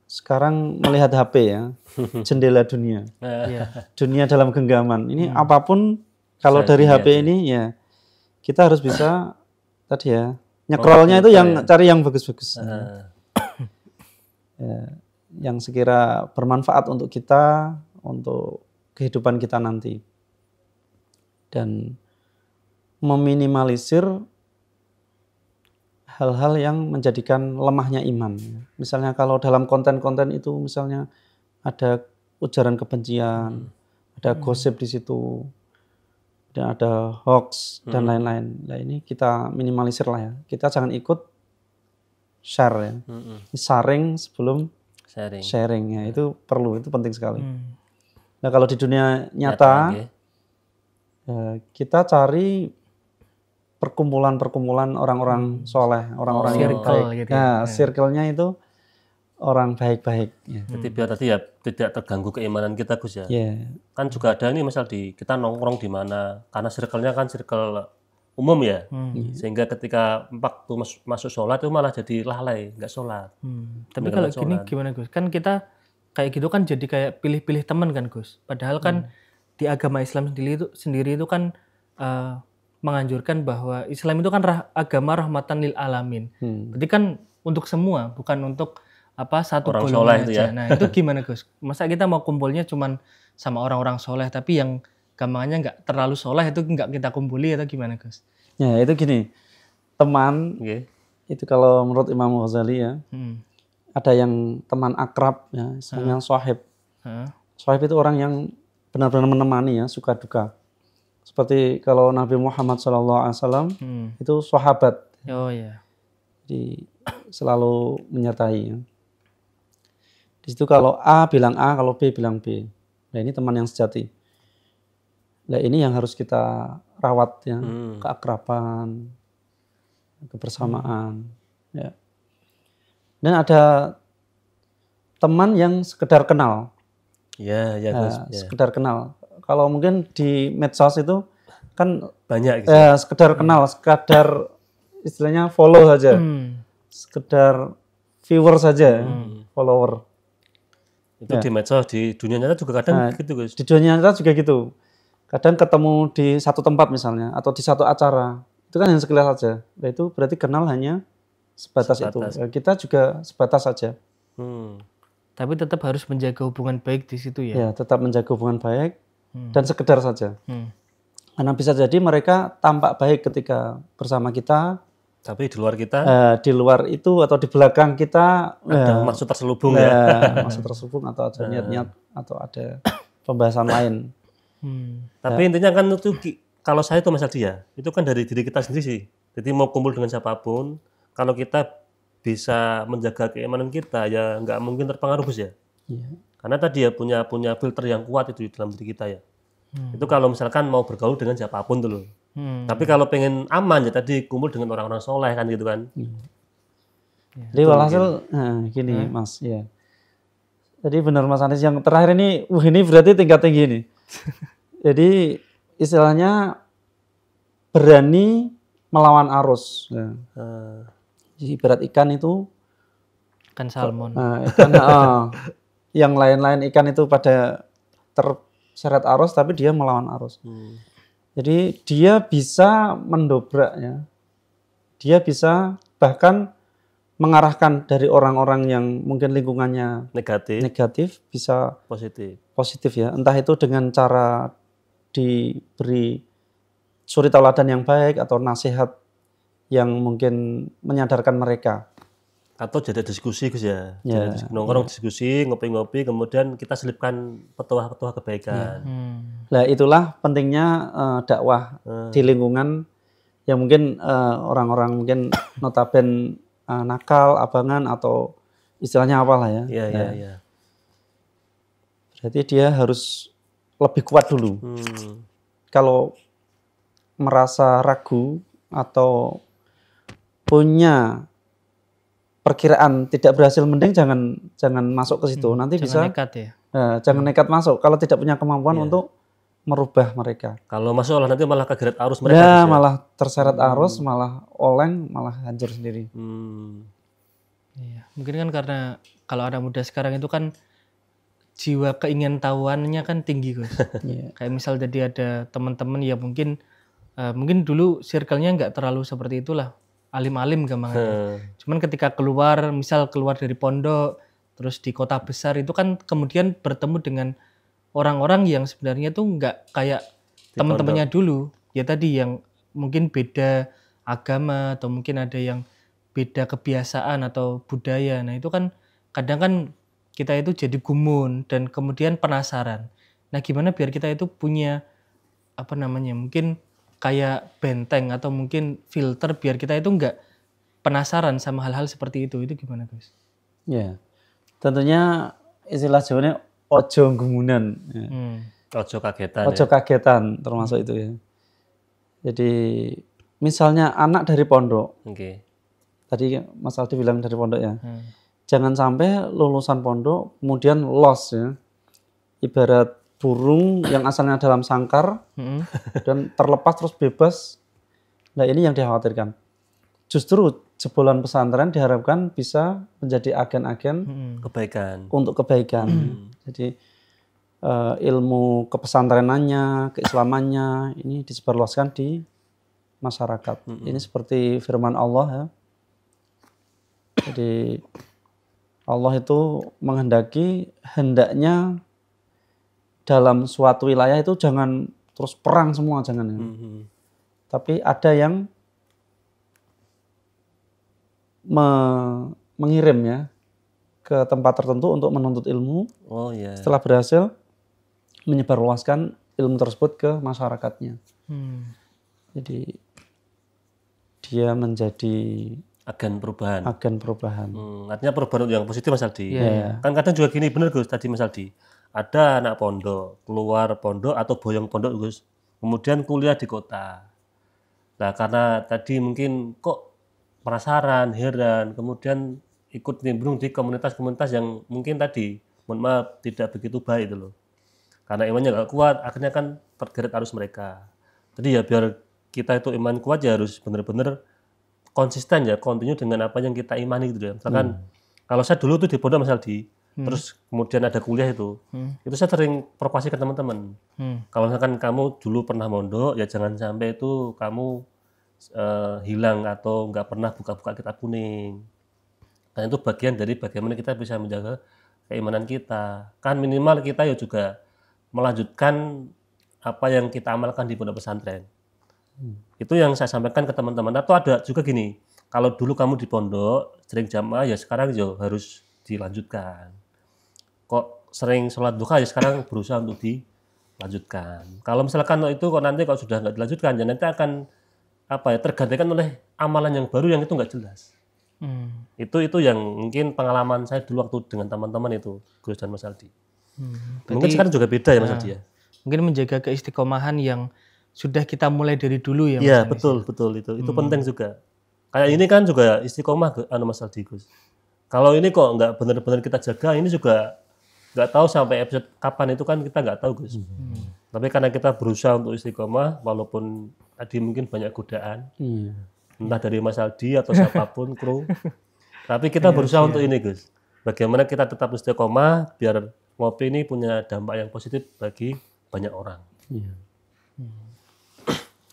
sekarang melihat HP ya, jendela dunia, dunia dalam genggaman. Ini apapun kalau dari HP ini ya kita harus bisa tadi ya nyekrolnya itu yang cari yang bagus-bagus. Yang sekira bermanfaat untuk kita, untuk kehidupan kita nanti. Dan meminimalisir hal-hal yang menjadikan lemahnya iman. Misalnya kalau dalam konten-konten itu misalnya ada ujaran kebencian, ada gosip di situ, dan ada hoax dan lain-lain. Nah ini kita minimalisir lah ya. Kita jangan ikut share ya. Sharing sebelum sharing ya. Itu perlu, itu penting sekali. Nah kalau di dunia nyata kita cari perkumpulan-perkumpulan orang-orang soleh, orang-orang yang baik. Gitu ya. Circle-nya itu orang baik-baik. Ya. Jadi biar tadi ya tidak terganggu keimanan kita Gus ya. Kan juga ada nih misal kita nongkrong di mana, karena circle-nya kan circle umum ya. Sehingga ketika waktu masuk sholat itu malah jadi lalai, nggak sholat. Tapi kalau gini gimana Gus? Kan kita kayak gitu kan jadi kayak pilih-pilih teman kan Gus. Padahal kan di agama Islam sendiri itu kan menganjurkan bahwa Islam itu kan agama rahmatan lil alamin. Berarti kan untuk semua, bukan untuk satu golongan aja. Nah itu gimana Gus? Masa kita mau kumpulnya cuman sama orang-orang soleh, tapi yang gampangannya nggak terlalu soleh itu nggak kita kumpuli atau gimana Gus? Ya itu gini, teman itu kalau menurut Imam Ghazali ya, ada yang teman akrab ya, istilahnya sahib. Sahib itu orang yang benar-benar menemani ya, suka duka. Seperti kalau Nabi Muhammad SAW itu sahabat. Oh iya. Jadi selalu menyertai. Ya. Di situ kalau A bilang A, kalau B bilang B. Nah ini teman yang sejati. Nah ini yang harus kita rawat ya, keakraban, kebersamaan. Ya. Dan ada teman yang sekedar kenal. Sekedar kenal. Kalau mungkin di medsos itu kan banyak gitu. Sekedar kenal, sekedar istilahnya follow saja. Sekedar viewer saja, follower. Itu di medsos, di dunia nyata juga kadang gitu Gus. Di dunia nyata juga gitu. Kadang ketemu di satu tempat misalnya atau di satu acara. Itu kan hanya sekilas saja. Nah, itu berarti kenal hanya sebatas itu. Nah, kita juga sebatas saja. Tapi tetap harus menjaga hubungan baik di situ ya. Ya, tetap menjaga hubungan baik. Dan sekedar saja. Karena bisa jadi mereka tampak baik ketika bersama kita, tapi di luar kita, di luar itu atau di belakang kita ada maksud terselubung maksud terselubung atau ada niat-niat atau ada pembahasan lain. Tapi intinya kan itu kalau saya itu Mas Aldi ya, itu kan dari diri kita sendiri sih. Jadi mau kumpul dengan siapapun, kalau kita bisa menjaga keimanan kita ya nggak mungkin terpengaruh Gus ya. Karena tadi ya punya filter yang kuat itu di dalam diri kita ya. Itu kalau misalkan mau bergaul dengan siapapun tuh loh. Tapi kalau pengen aman ya tadi kumpul dengan orang-orang soleh kan gitu kan. Jadi walhasil gini Mas ya. Jadi benar Mas Anies yang terakhir ini, ini berarti tingkat tinggi nih. Jadi istilahnya berani melawan arus. Ya. Jadi ibarat ikan itu ikan salmon. Yang lain-lain ikan itu pada terseret arus tapi dia melawan arus. Jadi dia bisa mendobraknya. Dia bisa bahkan mengarahkan dari orang-orang yang mungkin lingkungannya negatif bisa positif ya. Entah itu dengan cara diberi suri tauladan yang baik atau nasihat yang mungkin menyadarkan mereka. Atau jadi diskusi Gus ya. Nongkrong diskusi, ngopi-ngopi, kemudian kita selipkan petuah-petuah kebaikan. Nah itulah pentingnya dakwah di lingkungan yang mungkin orang-orang mungkin notaben nakal, abangan atau istilahnya apalah ya. Iya. Berarti dia harus lebih kuat dulu. Kalau merasa ragu atau punya perkiraan tidak berhasil, mending jangan masuk ke situ. Nanti jangan bisa nekat ya. Jangan nekat masuk kalau tidak punya kemampuan untuk merubah mereka. Kalau masuk nanti malah kegeret arus mereka. Ya, malah terseret arus, malah oleng, malah hancur sendiri. Iya. Mungkin kan karena kalau anak muda sekarang itu kan jiwa keingintahuannya kan tinggi Gus. Kayak misal jadi ada teman-teman ya mungkin dulu circle-nya nggak terlalu seperti itulah, alim-alim gampangnya. Cuman ketika keluar dari pondok, terus di kota besar itu kan kemudian bertemu dengan orang-orang yang sebenarnya tuh nggak kayak teman-temannya dulu. Ya tadi yang mungkin beda agama atau mungkin ada yang beda kebiasaan atau budaya. Nah itu kan kadang kan kita itu jadi gumun dan kemudian penasaran. Nah gimana biar kita itu punya mungkin kayak benteng atau mungkin filter biar kita itu nggak penasaran sama hal-hal seperti itu gimana Gus? Ya, tentunya istilah Jawanya ojo gumunan. Ojo kagetan. Ojo kagetan termasuk itu ya. Jadi misalnya anak dari pondok. Tadi Mas Aldi bilang dari pondok ya. Jangan sampai lulusan pondok kemudian lost ya. Ibarat burung yang asalnya dalam sangkar dan terlepas terus bebas. Nah ini yang dikhawatirkan. Justru jebolan pesantren diharapkan bisa menjadi agen-agen kebaikan. Untuk kebaikan. Jadi ilmu kepesantrenannya, keislamannya ini disebarluaskan di masyarakat. Ini seperti firman Allah ya. Jadi Allah itu menghendaki hendaknya dalam suatu wilayah itu jangan terus perang semua, jangan ya. Tapi ada yang mengirim ya ke tempat tertentu untuk menuntut ilmu. Setelah berhasil menyebarluaskan ilmu tersebut ke masyarakatnya. Jadi dia menjadi agen perubahan. Artinya perubahan yang positif Mas Aldi. Kan kadang juga gini, bener Gus tadi Mas Aldi. Ada anak pondok, keluar pondok atau boyong pondok Gus. Kemudian kuliah di kota. Nah karena tadi mungkin kok penasaran, heran, kemudian ikut nimbrung di komunitas-komunitas yang mungkin tadi, mohon maaf, tidak begitu baik itu loh. Karena imannya nggak kuat, akhirnya kan tergeret arus mereka. Jadi ya biar kita itu iman kuat ya harus benar-benar konsisten ya, kontinu dengan apa yang kita imani gitu ya. Misalkan kalau saya dulu tuh di pondok Mas Aldi, terus kemudian ada kuliah itu saya sering provokasi ke teman-teman. Kalau misalkan kamu dulu pernah mondok, ya jangan sampai itu kamu hilang atau nggak pernah buka-buka kitab kuning. Dan itu bagian dari bagaimana kita bisa menjaga keimanan kita. Kan minimal kita ya juga melanjutkan apa yang kita amalkan di pondok pesantren. Itu yang saya sampaikan ke teman-teman. Atau ada juga gini, kalau dulu kamu di pondok sering jamaah ya sekarang ya harus dilanjutkan. Kok sering sholat duha ya sekarang berusaha untuk dilanjutkan. Kalau misalkan itu kok nanti kalau sudah nggak dilanjutkan ya nanti akan tergantikan oleh amalan yang baru yang itu nggak jelas. Itu yang mungkin pengalaman saya dulu waktu dengan teman-teman itu, Gus dan Mas Aldi. Mungkin sekarang juga beda ya Mas Aldi ya. Mungkin menjaga keistiqomahan yang sudah kita mulai dari dulu ya Mas. Iya, betul itu penting juga. Kayak ini kan juga istiqomah Mas Aldi Gus. Kalau ini kok nggak benar-benar kita jaga, ini juga nggak tahu sampai episode kapan itu kan kita nggak tahu Gus. Tapi karena kita berusaha untuk istiqomah, walaupun tadi mungkin banyak godaan, entah dari Mas Aldi atau siapapun kru, tapi kita berusaha untuk ini Gus. Bagaimana kita tetap istiqomah biar ngopi ini punya dampak yang positif bagi banyak orang.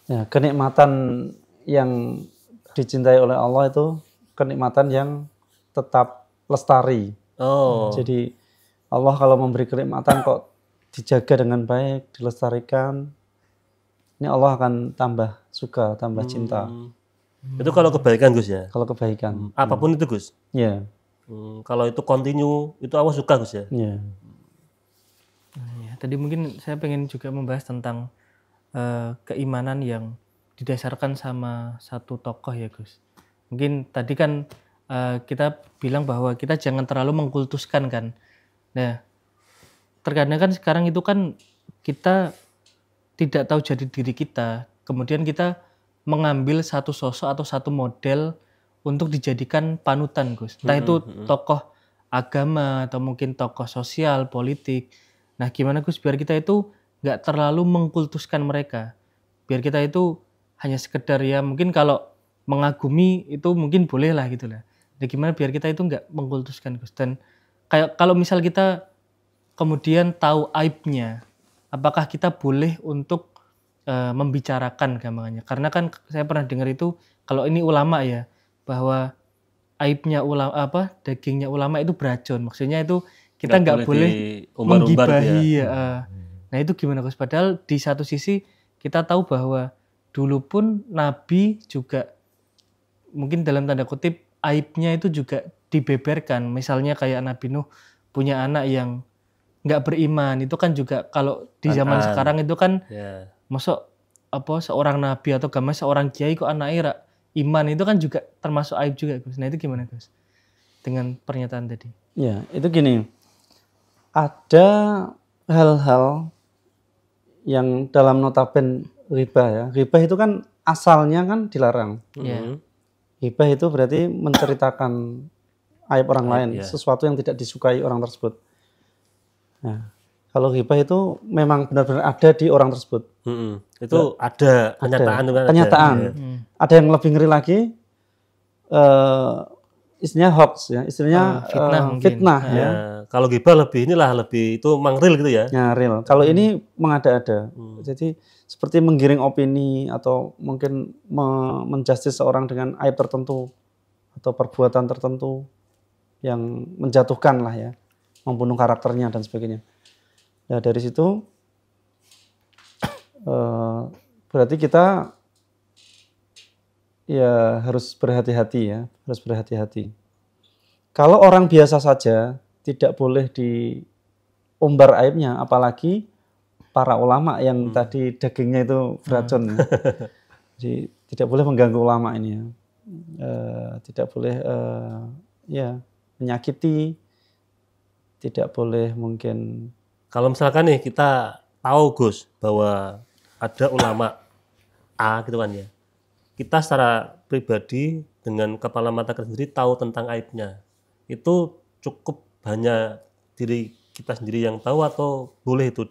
Ya, kenikmatan yang dicintai oleh Allah itu kenikmatan yang tetap lestari. Oh. Jadi Allah kalau memberi kenikmatan kok dijaga dengan baik, dilestarikan, ini Allah akan tambah suka, tambah cinta. Itu kalau kebaikan Gus ya. Kalau kebaikan. Apapun itu Gus. Ya. Kalau itu continue, itu Allah suka Gus ya. Ya. Ya, tadi mungkin saya pengen juga membahas tentang keimanan yang didasarkan sama satu tokoh ya Gus. Mungkin tadi kan kita bilang bahwa kita jangan terlalu mengkultuskan kan. Nah, terkadang kan sekarang itu kan kita tidak tahu jadi diri kita. Kemudian kita mengambil satu sosok atau satu model untuk dijadikan panutan Gus. Entah itu tokoh agama atau mungkin tokoh sosial, politik. Nah gimana Gus biar kita itu nggak terlalu mengkultuskan mereka. Biar kita itu hanya sekedar ya mungkin kalau mengagumi itu mungkin boleh lah gitu lah. Nah gimana biar kita itu nggak mengkultuskan Gus. Dan kayak kalau misal kita kemudian tahu aibnya, apakah kita boleh untuk membicarakan gampangannya? Karena kan saya pernah dengar itu kalau ini ulama ya, bahwa aibnya ulama dagingnya ulama itu beracun. Maksudnya itu kita nggak boleh menggibahi. Ya. Nah itu gimana Gus? Padahal di satu sisi kita tahu bahwa dulu pun Nabi juga mungkin dalam tanda kutip aibnya itu juga dibeberkan. Misalnya kayak Nabi Nuh punya anak yang nggak beriman, itu kan juga kalau di zaman sekarang itu kan masuk seorang nabi atau seorang kiai kok anaknya iman, itu kan juga termasuk aib juga Gus. Nah itu gimana Gus dengan pernyataan tadi? Ya itu gini, ada hal-hal yang dalam notaben riba ya. Riba itu kan asalnya kan dilarang. Riba itu berarti menceritakan aib orang lain, sesuatu yang tidak disukai orang tersebut. Nah, kalau ghibah itu memang benar-benar ada di orang tersebut. Itu ada kenyataan. Kenyataan. Ada yang lebih ngeri lagi, istilahnya hoax ya, istilahnya fitnah ya. Kalau ghibah lebih itu mangril gitu ya. Ya real. Kalau ini mengada-ada. Jadi seperti menggiring opini atau mungkin menjustis seorang dengan aib tertentu atau perbuatan tertentu yang menjatuhkan lah ya. Membunuh karakternya dan sebagainya. Ya dari situ berarti kita ya harus berhati-hati ya, harus berhati-hati. Kalau orang biasa saja tidak boleh diumbar aibnya, apalagi para ulama yang tadi dagingnya itu beracun. Ya. Jadi tidak boleh mengganggu ulama ini ya. Tidak boleh menyakiti. Tidak boleh mungkin. Kalau misalkan nih kita tahu Gus bahwa ada ulama A gitu kan ya, kita secara pribadi dengan kepala mata kita sendiri tahu tentang aibnya, itu cukup hanya diri kita sendiri yang tahu atau boleh itu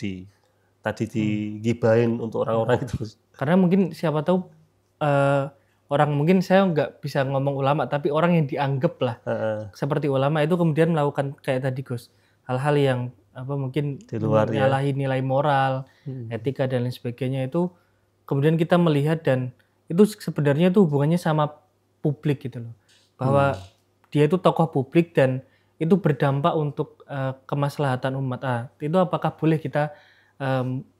digibahin untuk orang-orang itu? Karena mungkin siapa tahu orang, mungkin saya nggak bisa ngomong ulama, tapi orang yang dianggap lah seperti ulama itu kemudian melakukan kayak tadi Gus, hal-hal yang mungkin di luar menyalahi nilai moral, etika dan lain sebagainya, itu kemudian kita melihat dan itu sebenarnya itu hubungannya sama publik gitu loh, bahwa dia itu tokoh publik dan itu berdampak untuk kemaslahatan umat. Itu apakah boleh kita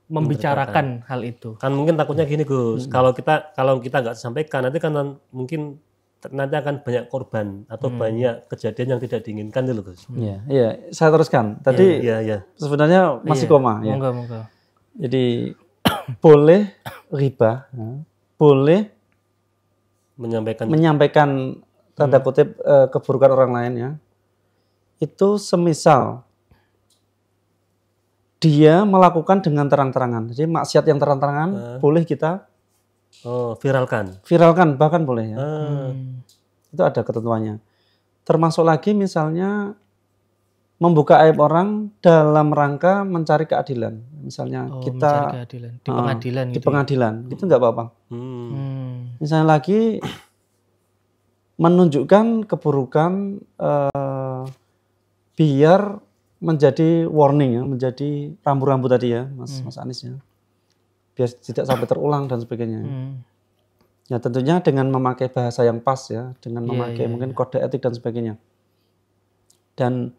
membicarakan hal itu? Kan mungkin takutnya gini Gus, kalau kita nggak sampaikan nanti kan mungkin nanti akan banyak korban atau banyak kejadian yang tidak diinginkan dulu Gus. Iya, saya teruskan. Tadi sebenarnya masih koma ya. Monggo. Jadi boleh riba, boleh menyampaikan tanda kutip keburukan orang lain ya. Itu semisal dia melakukan dengan terang-terangan. Jadi maksiat yang terang-terangan boleh kita viralkan bahkan boleh ya. Itu ada ketentuannya. Termasuk lagi misalnya membuka aib orang dalam rangka mencari keadilan. Misalnya kita mencari keadilan di pengadilan di pengadilan itu nggak apa-apa. Misalnya lagi menunjukkan keburukan biar menjadi warning ya, menjadi rambu-rambu tadi ya, Mas Anis ya. Biar tidak sampai terulang dan sebagainya. Ya tentunya dengan memakai bahasa yang pas ya, dengan memakai mungkin kode etik dan sebagainya. Dan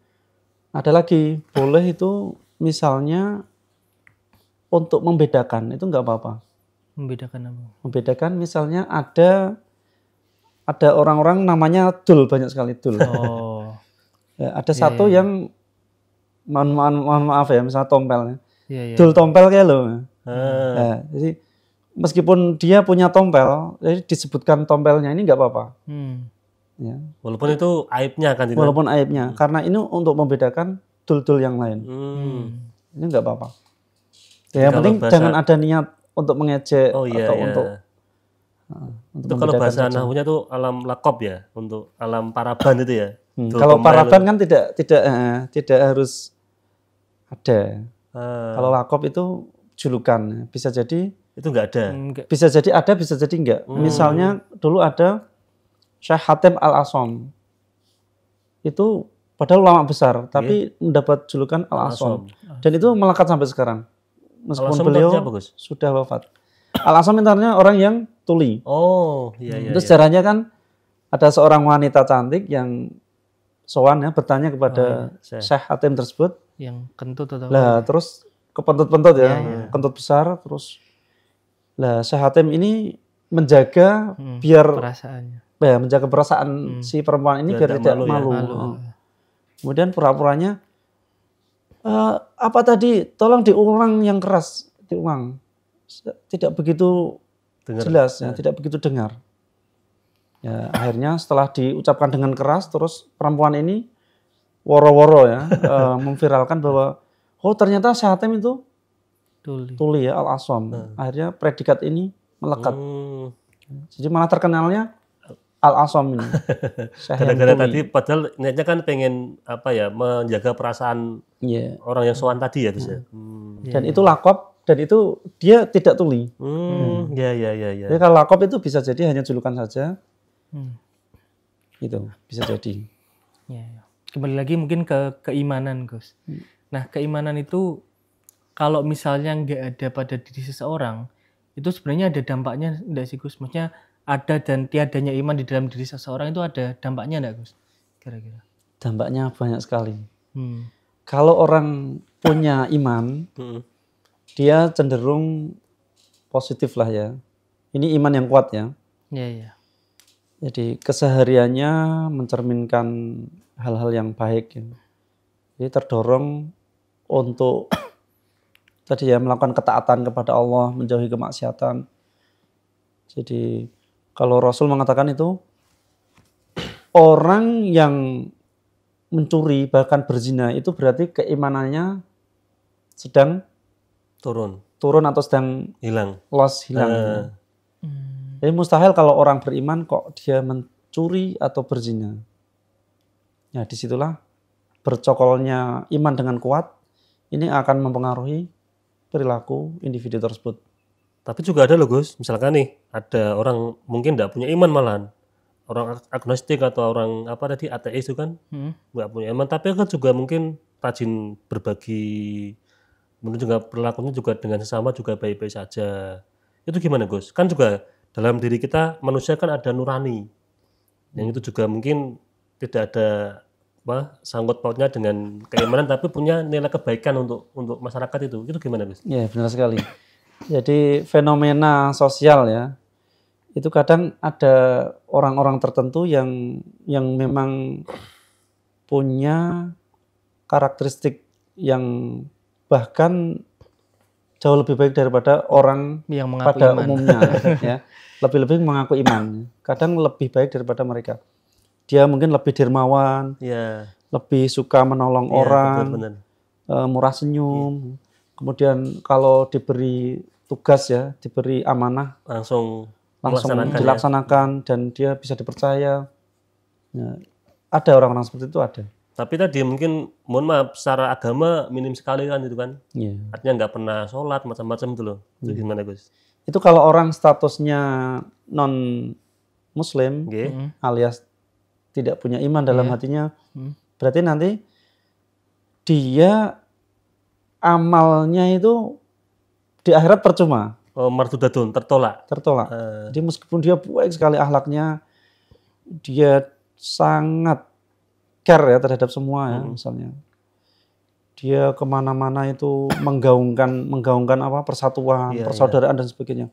ada lagi, boleh itu misalnya untuk membedakan, itu nggak apa-apa. Membedakan apa? Membedakan misalnya ada orang-orang namanya dul, banyak sekali dul. Oh. Ya, ada satu yang mohon maaf ya, misalnya tompel. Iya. Dul tompel kayak loh. Nah, jadi meskipun dia punya tompel, jadi disebutkan tompelnya ini nggak apa-apa. Ya. Walaupun itu aibnya kan? Walaupun aibnya, karena ini untuk membedakan dul-dul yang lain. Ini nggak apa-apa. Ya, yang penting jangan ada niat untuk mengejek atau untuk itu kalau bahasa nahwunya tuh alam lakob ya, untuk alam paraban itu ya. Kalau paraban kan tidak harus ada. Kalau lakob itu julukan, bisa jadi itu nggak ada. Bisa jadi ada, bisa jadi enggak. Misalnya dulu ada Syekh Hatim Al-Asom. Itu padahal ulama besar, tapi mendapat julukan Al-Asom. Dan itu melekat sampai sekarang. Meskipun beliau sudah wafat. Al-Asom intinya orang yang tuli. Oh, iya. Itu sejarahnya kan ada seorang wanita cantik yang sowan ya, bertanya kepada Syekh Hatim tersebut. Yang kentut atau lah, terus kepentut-pentut ya, kentut besar, terus lah Syekh Hatim ini menjaga biar perasaannya. Ya, menjaga perasaan si perempuan ini biar tidak malu. Kemudian pura-puranya apa tadi? Tolong diulang yang keras, diulang. Tidak begitu jelas ya, tidak begitu dengar. Ya, akhirnya setelah diucapkan dengan keras, terus perempuan ini woro-woro ya memviralkan bahwa oh ternyata Syekh Hatim itu tuli ya, Al-Asom. Akhirnya predikat ini melekat. Jadi malah terkenalnya Al-Asom ini. Gara-gara tadi padahal niatnya kan pengen apa ya, menjaga perasaan orang yang sowan tadi ya, terus. Dan itu lakob, dan itu dia tidak tuli. Ya. Jadi kalau lakob itu bisa jadi hanya julukan saja. Itu bisa jadi. Ya. Kembali lagi mungkin ke keimanan, Gus. Nah, keimanan itu kalau misalnya nggak ada pada diri seseorang, itu sebenarnya ada dampaknya enggak sih, Gus? Maksudnya ada dan tiadanya iman di dalam diri seseorang itu ada dampaknya enggak, Gus? Kira-kira. Dampaknya banyak sekali. Kalau orang punya iman, dia cenderung positif lah ya. Ini iman yang kuat ya. Iya. Jadi kesehariannya mencerminkan hal-hal yang baik. Ya. Jadi terdorong untuk tadi ya melakukan ketaatan kepada Allah, menjauhi kemaksiatan. Jadi kalau Rasul mengatakan itu orang yang mencuri bahkan berzina itu berarti keimanannya sedang turun atau sedang hilang. Jadi mustahil kalau orang beriman kok dia mencuri atau berzina. Ya disitulah bercokolnya iman dengan kuat ini akan mempengaruhi perilaku individu tersebut. Tapi juga ada loh Gus, misalkan nih ada orang mungkin tidak punya iman malahan, orang agnostik atau orang apa tadi ateis itu kan nggak punya iman, tapi kan juga mungkin rajin berbagi, mungkin juga perilakunya juga dengan sesama juga baik-baik saja. Itu gimana Gus? Kan juga dalam diri kita manusia kan ada nurani, yang itu juga mungkin tidak ada sangkut pautnya dengan keimanan, tapi punya nilai kebaikan untuk masyarakat itu gimana Gus? Ya benar sekali. Jadi fenomena sosial ya, itu kadang ada orang-orang tertentu yang memang punya karakteristik yang bahkan jauh lebih baik daripada orang yang pada umumnya ya. Lebih-lebih mengaku iman. Kadang lebih baik daripada mereka. Dia mungkin lebih dermawan, lebih suka menolong orang, betul, murah senyum. Kemudian kalau diberi tugas ya, diberi amanah, langsung dilaksanakan dan dia bisa dipercaya. Ya, ada orang-orang seperti itu ada. Tapi tadi mungkin, mohon maaf, secara agama minim sekali kan itu kan. Artinya nggak pernah sholat macam-macam itu loh. Itu gimana Gus? Itu kalau orang statusnya non Muslim alias tidak punya iman dalam hatinya, berarti nanti dia amalnya itu di akhirat percuma. Mardudatun, tertolak. Jadi meskipun dia baik sekali akhlaknya, dia sangat care ya terhadap semua ya misalnya. Dia kemana-mana itu menggaungkan apa persatuan, persaudaraan dan sebagainya.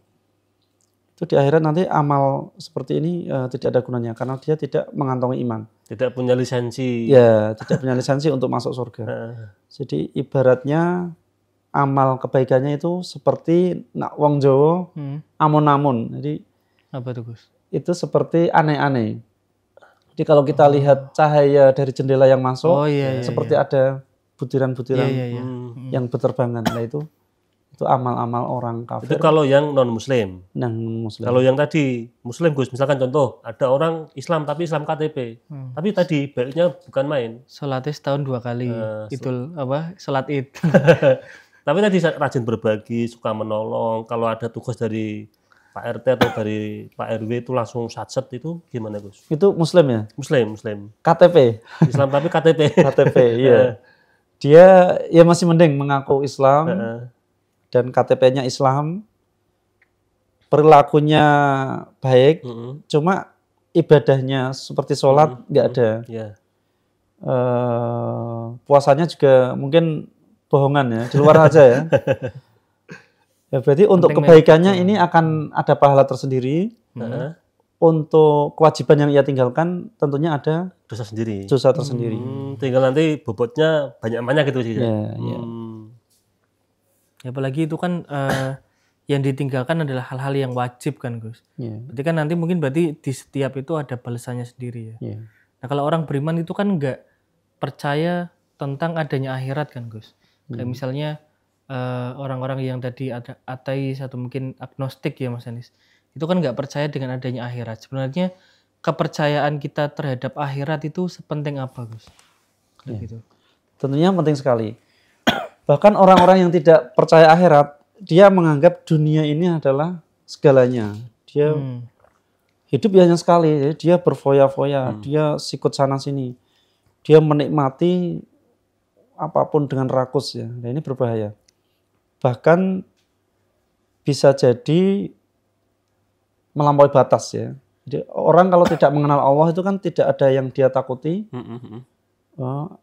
Itu di akhirat nanti amal seperti ini tidak ada gunanya karena dia tidak mengantongi iman. Tidak punya lisensi. Ya, tidak punya lisensi untuk masuk surga. Jadi ibaratnya amal kebaikannya itu seperti nak wong Jawa amun-amun. Jadi apa tuh Gus? itu seperti aneh-aneh. Jadi kalau kita lihat cahaya dari jendela yang masuk, seperti ada butiran-butiran yang berterbangan. Nah itu amal-amal orang kafir. Itu kalau yang non-muslim. Non-muslim. Kalau yang tadi muslim Gus, misalkan contoh ada orang Islam tapi Islam KTP. Tapi tadi baiknya bukan main. Sholatnya setahun 2 kali. Sholat Id. Tapi tadi rajin berbagi, suka menolong. Kalau ada tugas dari Pak RT atau dari Pak RW itu langsung satset itu gimana Gus? Itu muslim ya? Muslim. KTP. Islam tapi KTP. KTP, iya. Dia ya masih mending mengaku Islam dan KTP-nya Islam, perilakunya baik, cuma ibadahnya seperti sholat nggak ada. Puasanya juga mungkin bohongan ya, di luar aja ya. Ya berarti untuk kebaikannya ini akan ada pahala tersendiri. Untuk kewajiban yang ia tinggalkan tentunya ada dosa sendiri. Dosa tersendiri. Tinggal nanti bobotnya banyak gitu sih. Apalagi itu kan yang ditinggalkan adalah hal-hal yang wajib kan Gus. Berarti kan nanti mungkin di setiap itu ada balasannya sendiri ya. Nah kalau orang beriman itu kan nggak percaya tentang adanya akhirat kan Gus. Kayak misalnya orang-orang yang tadi ada ateis atau mungkin agnostik ya Mas Anis. Itu kan nggak percaya dengan adanya akhirat. Sebenarnya kepercayaan kita terhadap akhirat itu sepenting apa Gus? Gitu. Tentunya penting sekali. Bahkan orang-orang yang tidak percaya akhirat, dia menganggap dunia ini adalah segalanya. Dia hidup hanya sekali, dia berfoya-foya, dia sikut sana sini. Dia menikmati apapun dengan rakus ya. Nah, ini berbahaya. Bahkan bisa jadi melampaui batas ya. Jadi orang kalau tidak mengenal Allah itu kan tidak ada yang dia takuti.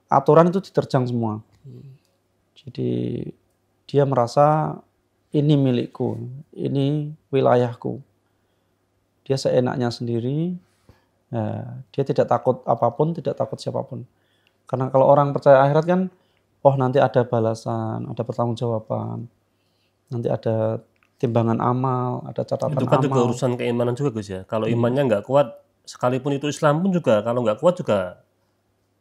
Aturan itu diterjang semua. Jadi dia merasa ini milikku, ini wilayahku. Dia seenaknya sendiri. Dia tidak takut apapun, tidak takut siapapun. Karena kalau orang percaya akhirat kan, nanti ada balasan, ada pertanggungjawaban, nanti ada timbangan amal, ada catatan amal. Itu kan juga urusan keimanan juga Gus ya. Kalau imannya nggak kuat, sekalipun itu Islam pun juga, kalau nggak kuat juga,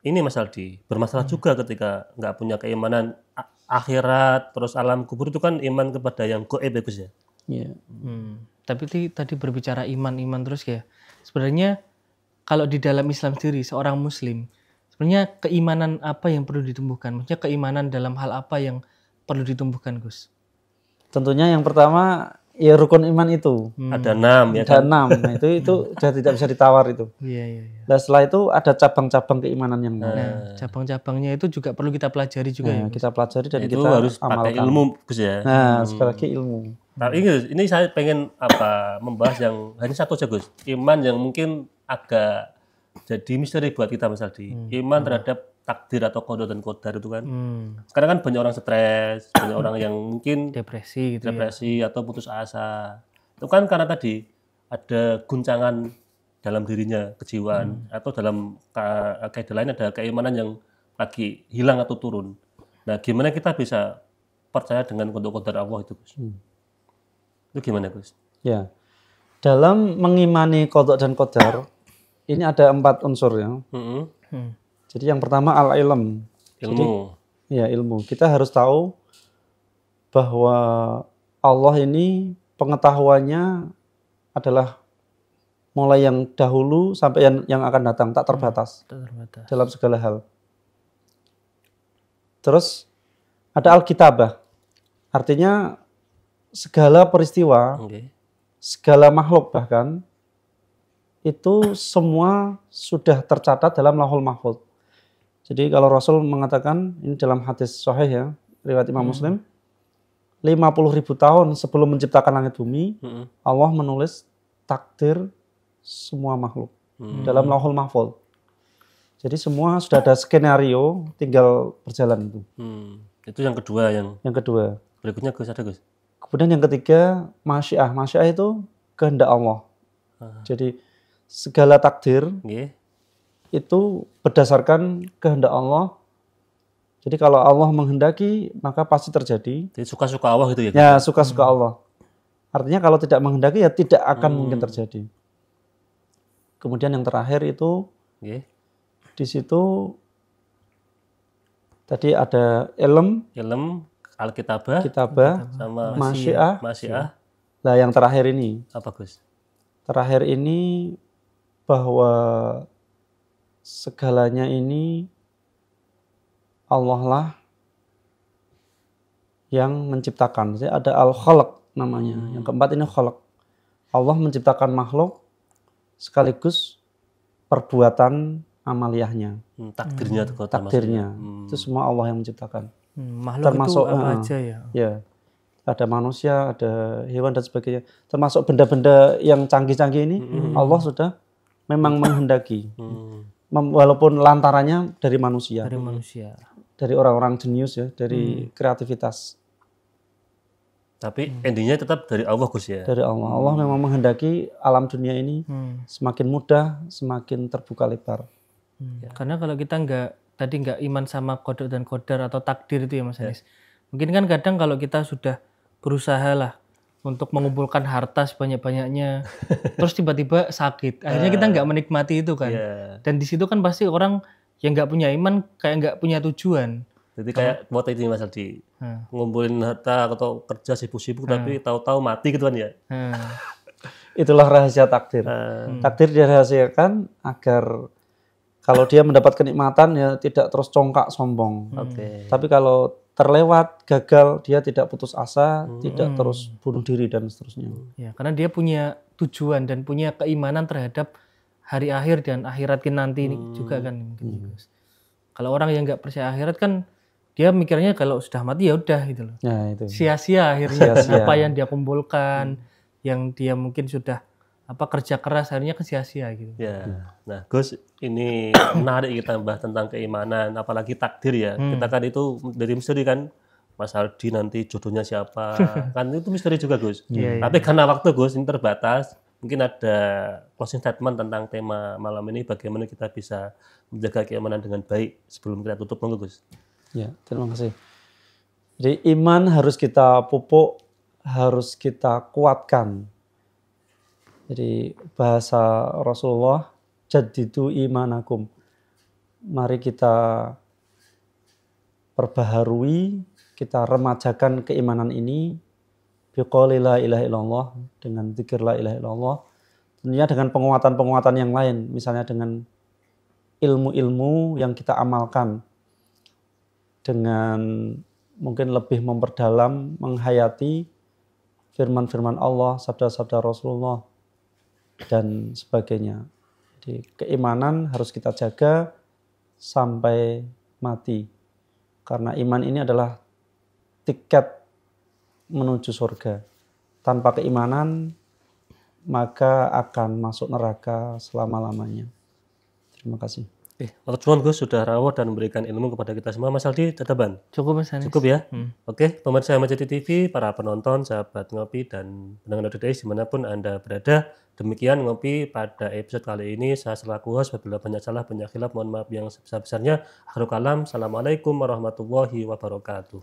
ini Mas Aldi, bermasalah juga ketika nggak punya keimanan akhirat, terus alam kubur itu kan iman kepada yang gaib ya Gus ya. Tapi tadi berbicara iman terus ya, sebenarnya kalau di dalam Islam sendiri, seorang Muslim, sebenarnya keimanan apa yang perlu ditumbuhkan? Maksudnya keimanan dalam hal apa yang perlu ditumbuhkan Gus? Tentunya yang pertama ya rukun iman itu. Ada 6 ya kan? Ada 6. Nah, itu sudah tidak bisa ditawar itu. Iya. Nah, setelah itu ada cabang-cabang keimanan yang lain. Nah, cabang-cabangnya itu juga perlu kita pelajari juga ya. Kita pelajari dan itu kita harus amalkan. pakai ilmu Gus ya. Nah, sekali lagi ilmu. Nah, ini saya pengen membahas yang hanya satu aja Gus. Iman yang mungkin agak jadi misteri buat kita Mas Aldi. Iman terhadap takdir atau qada dan qadar itu kan. Sekarang kan banyak orang stres, banyak orang yang mungkin depresi gitu atau putus asa. Itu kan karena tadi ada guncangan dalam dirinya, kejiwaan atau dalam kaidah lain ada keimanan yang lagi hilang atau turun. Nah, gimana kita bisa percaya dengan qada qadar Allah itu Gus? Itu gimana Gus? Ya. Dalam mengimani qada dan qadar ini ada 4 unsur ya. Jadi yang pertama al-ilm. Ilmu. Jadi, ilmu. Kita harus tahu bahwa Allah ini pengetahuannya adalah mulai yang dahulu sampai yang akan datang, tak terbatas. Dalam segala hal. Terus ada al-kitabah. Artinya segala peristiwa, segala makhluk bahkan itu semua sudah tercatat dalam Lauhul Mahfuz. Jadi kalau Rasul mengatakan, ini dalam hadis sahih ya, riwayat Imam Muslim, 50.000 tahun sebelum menciptakan langit bumi, Allah menulis takdir semua makhluk dalam Lauhul Mahfuz. Jadi semua sudah ada skenario, tinggal berjalan itu. Itu yang kedua. Yang kedua. Berikutnya Gus, ada Gus. Kemudian yang ketiga, masyiah. Masyiah itu kehendak Allah. Jadi segala takdir itu berdasarkan kehendak Allah. Jadi kalau Allah menghendaki, maka pasti terjadi. Jadi suka-suka Allah gitu ya? Ya, suka-suka Allah. Artinya kalau tidak menghendaki, ya tidak akan mungkin terjadi. Kemudian yang terakhir itu, di situ tadi ada ilm, Alkitabah, sama masyiah. Nah, yang terakhir ini. Apa Gus? Terakhir ini bahwa segalanya ini Allah lah yang menciptakan. Jadi ada al-khalq namanya. Yang keempat ini khalq. Allah menciptakan makhluk sekaligus perbuatan amaliyahnya. Takdirnya. Itu semua Allah yang menciptakan. Makhluk termasuk itu apa aja ya? Ya. Ada manusia, ada hewan dan sebagainya. Termasuk benda-benda yang canggih-canggih ini Allah sudah memang menghendaki. Walaupun lantarannya dari manusia. Dari orang-orang jenius ya, dari kreativitas. Tapi endingnya tetap dari Allah Gus ya? Dari Allah. Allah memang menghendaki alam dunia ini semakin mudah, semakin terbuka lebar. Karena kalau kita nggak iman sama qada dan qadar atau takdir itu ya Mas Anis. Mungkin kan kadang kalau kita sudah berusaha lah untuk mengumpulkan harta sebanyak-banyaknya, terus tiba-tiba sakit. Akhirnya kita nggak menikmati itu kan. Dan di situ kan pasti orang yang nggak punya iman kayak nggak punya tujuan. Jadi kayak waktu itu Mas Aldi, ngumpulin harta atau kerja sibuk-sibuk tapi tahu-tahu mati gitu kan ya. Itulah rahasia takdir. Takdir dirahasiakan agar kalau dia mendapat kenikmatan ya tidak terus congkak sombong. Tapi kalau terlewat, gagal, dia tidak putus asa, tidak terus bunuh diri dan seterusnya. Ya, karena dia punya tujuan dan punya keimanan terhadap hari akhir dan akhirat nanti juga kan. Kalau orang yang nggak percaya akhirat kan dia mikirnya kalau sudah mati ya udah gitu loh. Ya, itu. Sia-sia akhirnya apa yang dia kumpulkan, yang dia mungkin sudah kerja keras akhirnya kan sia-sia gitu. Ya. Nah, Gus, ini menarik kita bahas tentang keimanan, apalagi takdir ya. Kita kan itu dari misteri kan, Mas Aldi nanti jodohnya siapa, kan itu misteri juga Gus. Tapi karena waktu Gus ini terbatas, mungkin ada closing statement tentang tema malam ini, bagaimana kita bisa menjaga keimanan dengan baik sebelum kita tutup, monggo Gus. Ya, terima kasih. Jadi iman harus kita pupuk, harus kita kuatkan. Jadi bahasa Rasulullah, jaddidu imanakum. Mari kita perbaharui, kita remajakan keimanan ini biqouli la ilaha illallah, dengan zikir la ilaha illallah. Tentunya dengan penguatan-penguatan yang lain, misalnya dengan ilmu-ilmu yang kita amalkan, dengan mungkin lebih memperdalam, menghayati firman-firman Allah, sabda-sabda Rasulullah, dan sebagainya. Jadi keimanan harus kita jaga sampai mati. Karena iman ini adalah tiket menuju surga. Tanpa keimanan, maka akan masuk neraka selama-lamanya. Terima kasih. Tuhan Gus sudah rawuh dan memberikan ilmu kepada kita semua. Mas Aldi, cataban? Cukup Mas Anis. Cukup ya? Oke, pemirsa MCT TV, para penonton, sahabat Ngopi, dan pendengar ODDS dimanapun Anda berada. Demikian Ngopi pada episode kali ini. Saya selaku host, apabila banyak salah, banyak khilaf, mohon maaf yang sebesar-besarnya. Akhirul kalam, Assalamualaikum warahmatullahi wabarakatuh.